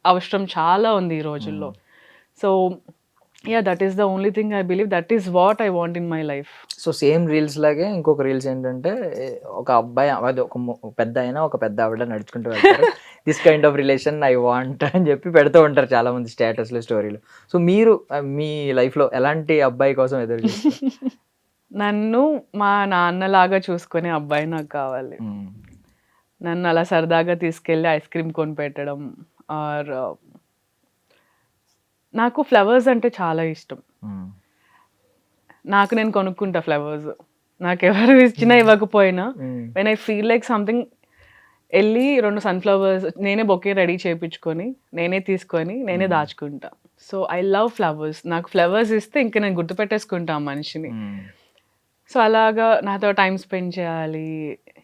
అవసరం చాలా ఉంది ఈ రోజుల్లో. So yeah, that is the only thing I believe, that is what I want in my life. So same reels లాగే ఇంకొక reels ఏంటంటే, ఒక అబ్బాయి, అది ఒక పెద్ద అయినా ఒక పెద్ద ఆవిడ నడుచుకుంటూ వెళ్తారు, this kind of relation I want అని చెప్పి పెడుతూ ఉంటారు చాలా మంది స్టేటస్లు, స్టోరీలు. సో మీరు మీ లైఫ్లో ఎలాంటి అబ్బాయి కోసం ఎదురు చూస్తారు? నన్ను మా నాన్నలాగా చూసుకునే అబ్బాయి నాకు కావాలి. నన్ను అలా సరదాగా తీసుకెళ్ళి ఐస్ క్రీమ్ కొని పెట్టడం, ఆర్ నాకు ఫ్లవర్స్ అంటే చాలా ఇష్టం. నాకు నేను కొనుక్కుంటా ఫ్లవర్స్, నాకు ఎవరు ఇచ్చినా ఇవ్వకపోయినా, when I feel like something వెళ్ళి 2 సన్ఫ్లవర్స్ నేనే బొకే రెడీ చేయించుకొని, నేనే తీసుకొని, నేనే దాచుకుంటా. So I love flowers. నాకు ఫ్లవర్స్ ఇస్తే ఇంకా నేను గుర్తుపెట్టేసుకుంటా ఆ మనిషిని. సో అలాగా నాతో టైం స్పెండ్ చేయాలి,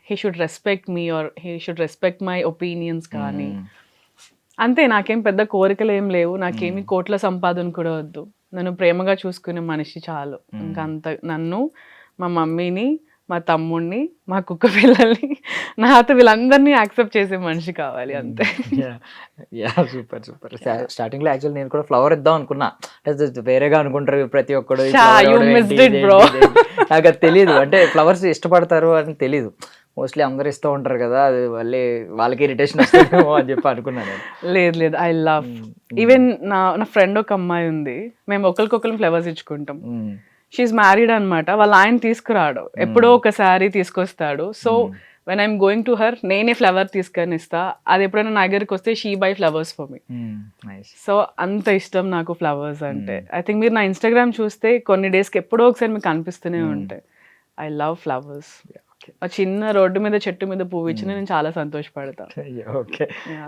he should respect me or he should respect my opinions కానీ. అంతే, నాకేం పెద్ద కోరికలు ఏం లేవు, నాకేమి కోట్ల సంపాదన కూడా వద్దు, నన్ను ప్రేమగా చూసుకునే మనిషి చాలు. ఇంకా అంత, నన్ను, మా మమ్మీని, మా తమ్ముడిని, మా కుక్క పిల్లల్ని, నాతో వీళ్ళందరినీ యాక్సెప్ట్ చేసే మనిషి కావాలి, అంతే. Super super. స్టార్టింగ్ లో యాక్చువల్ నేను కూడా ఫ్లవర్ ఇద్దాం అనుకున్నా, వేరేగా అనుకుంటారు ప్రతి ఒక్కడు, నాకు అది తెలియదు, అంటే ఫ్లవర్స్ ఇష్టపడతారు అని తెలీదు. మోస్ట్లీ అందరు ఇస్తూ ఉంటారు కదా, అది మళ్ళీ వాళ్ళకి ఇరిటేషన్ వస్తుందేమో అని చెప్పి అనుకున్నాను. లేదు, ఐ లవ్. ఈవెన్ నా ఫ్రెండ్ ఒక అమ్మాయి ఉంది, మేము ఒకరికొకరు ఫ్లవర్స్ ఇచ్చుకుంటాం. షీఈ్ మ్యారీడ్ అనమాట, వాళ్ళ ఆయన తీసుకురాడు, ఎప్పుడో ఒకసారి తీసుకొస్తాడు. So when I'm going to her, నేనే ఫ్లవర్ తీసుకొని ఇస్తా, అది ఎప్పుడైనా నా దగ్గరికి వస్తే she by flowers for me. So అంత ఇష్టం నాకు ఫ్లవర్స్ అంటే. ఐ థింక్ మీరు నా ఇన్స్టాగ్రామ్ చూస్తే కొన్ని డేస్కి ఎప్పుడో ఒకసారి మీకు కనిపిస్తూనే ఉంటాయి. I love flowers. ఆ చిన్న రోడ్డు మీద చెట్టు మీద పువ్వు ఇచ్చిన నేను చాలా సంతోషపడతా. ఓకే.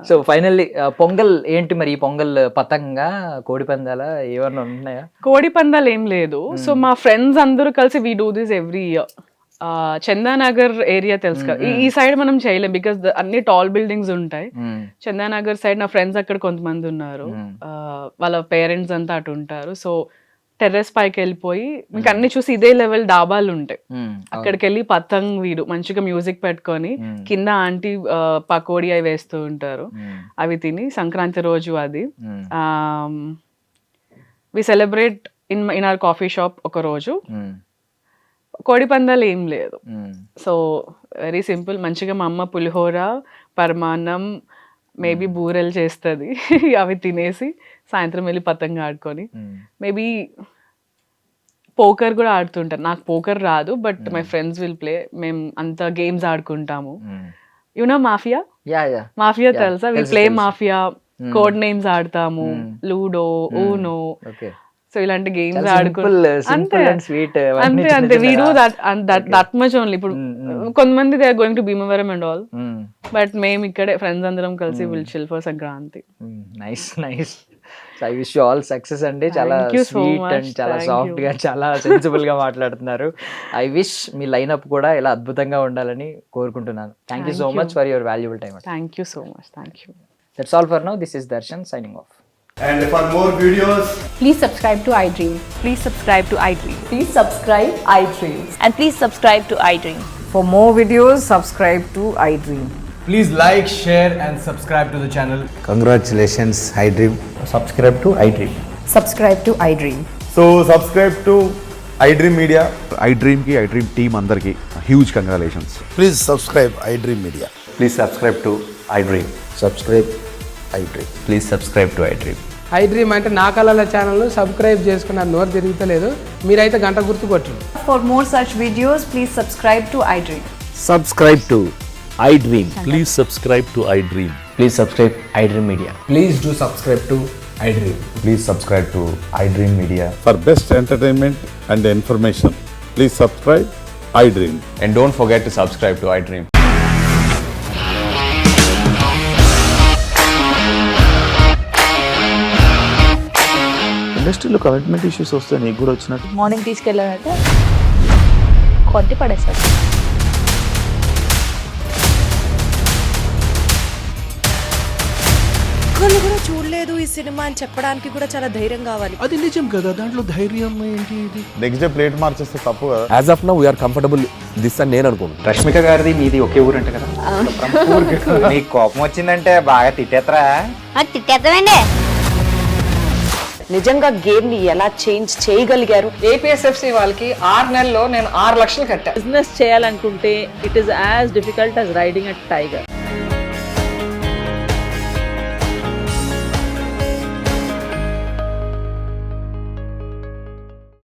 సో ఫైనల్లీ పొంగల్ ఏంటి మరి? ఈ పొంగల్ పతంగా, కోడి పందాలా ఏమన్నా ఉన్నాయా? కోడి పందాలు ఏం లేదు. సో మా ఫ్రెండ్స్ అందరూ కలిసి we do this every year. Chandanagar area తెలుసు కదా, ఈ సైడ్ మనం చేయలేం బికాస్ అన్ని టాల్ బిల్డింగ్స్ ఉంటాయి. చందానగర్ సైడ్ నా ఫ్రెండ్స్ అక్కడ కొంతమంది ఉన్నారు, వాళ్ళ పేరెంట్స్ అంతా అటు ఉంటారు. సో టెర్రస్ పైకి వెళ్ళిపోయి మీకు అన్ని చూసి ఇదే లెవెల్ డాబాలు ఉంటాయి, అక్కడికి వెళ్ళి పతంగ్ వీడు మంచిగా మ్యూజిక్ పెట్టుకొని కింద ఆంటీ పకోడీ అవి వేస్తూ ఉంటారు, అవి తిని సంక్రాంతి రోజు అది we celebrate in our coffee shop. ఒక రోజు కోడి పందాలు ఏం లేదు, సో వెరీ సింపుల్. మంచిగా మా అమ్మ పులిహోర, పరమాన్నం, మేబీ బూరెలు చేస్తుంది, అవి తినేసి సాయంత్రం వెళ్ళి పతంగా ఆడుకొని మేబీ పోకర్ కూడా ఆడుతుంటారు. నాకు పోకర్ రాదు but my friends will play. మేము అంత గేమ్స్ ఆడుకుంటాము. యునో మాఫియా, మాఫియా తెలుసా? We play mafia, code names ఆడతాము, లూడో, ఊనో. సో ఇలాంటి గేమ్స్ ఆడుకుంటే అంతే we do that much only. ఇప్పుడు కొంతమంది they are going to Bhimavaram and all, but మేము ఇక్కడే ఫ్రెండ్స్ అందరం కలిసి will chill for Sankranti. Nice nice. I wish you all success అండి. చాలా స్వీట్ అండ్ చాలా సాఫ్ట్ గా, చాలా సెన్సిబుల్ గా మాట్లాడుతున్నారు. ఐ విష్ మీ లైనప్ కూడా ఇలా అద్భుతంగా ఉండాలని కోరుకుంటున్నాను. Thank you so much for your valuable time. Thank you so much. Thank you. That's all for now. This is Darshan signing off. And for more videos, please subscribe to iDream. Please subscribe to iDream. Please subscribe iDream. And please subscribe to iDream. For more videos, subscribe to iDream. please like, share and subscribe to the channel. Congratulations, iDream. Subscribe to iDream. Subscribe to iDream. So subscribe to iDream Media. iDream ki iDream team andarki huge congratulations. Please subscribe iDream Media. Please subscribe to iDream. Subscribe iDream. Please subscribe to iDream. iDream అంటే నా కళల channel subscribe చేసుకున్న నోరు తిరుగుతలేదు, మీరైతే గంట గుర్తు కొట్టండి. For more such videos, please subscribe to iDream. Subscribe to iDream. Please subscribe to iDream. Please subscribe iDream Media. Please do subscribe to iDream. Please subscribe to iDream Media. For best entertainment and information, please subscribe iDream. And don't forget to subscribe to iDream. ఇండస్ట్రీలో commitment issues వస్తే నీకు కూడా వచ్చినట్టు morning తీసుకెళ్ళాలంటే కొట్టి పడేస్తారు. ఒక్కళ్ళు కూడా చూడలేదు ఈ సినిమా అని చెప్పడానికి కూడా చాలా ధైర్యం కావాలి. అది నిజం కదా, దాంట్లో ధైర్యం ఏంటి? ఇది నెక్స్ట్ డే ప్లేట్ మార్చేస్తే తప్పు కదా. As of now we are comfortable this అని నేను అనుకుంటున్నాను. రష్మిక గారిది మీది ఒకే ఊరు అంట కదా? నీకు కోపం వచ్చిందంటే బాగా తిట్టేత్తరా? తిట్టేద్దామండి. నిజంగా గేమ్ ని ఎలా చేంజ్ చేయగలిగారు? ఏపీఎస్ఎఫ్సి వాళ్ళకి 6 నెలల్లో నేను 6 లక్షలు కట్టా. బిజినెస్ చేయాలనుకుంటే it is as difficult as riding a tiger.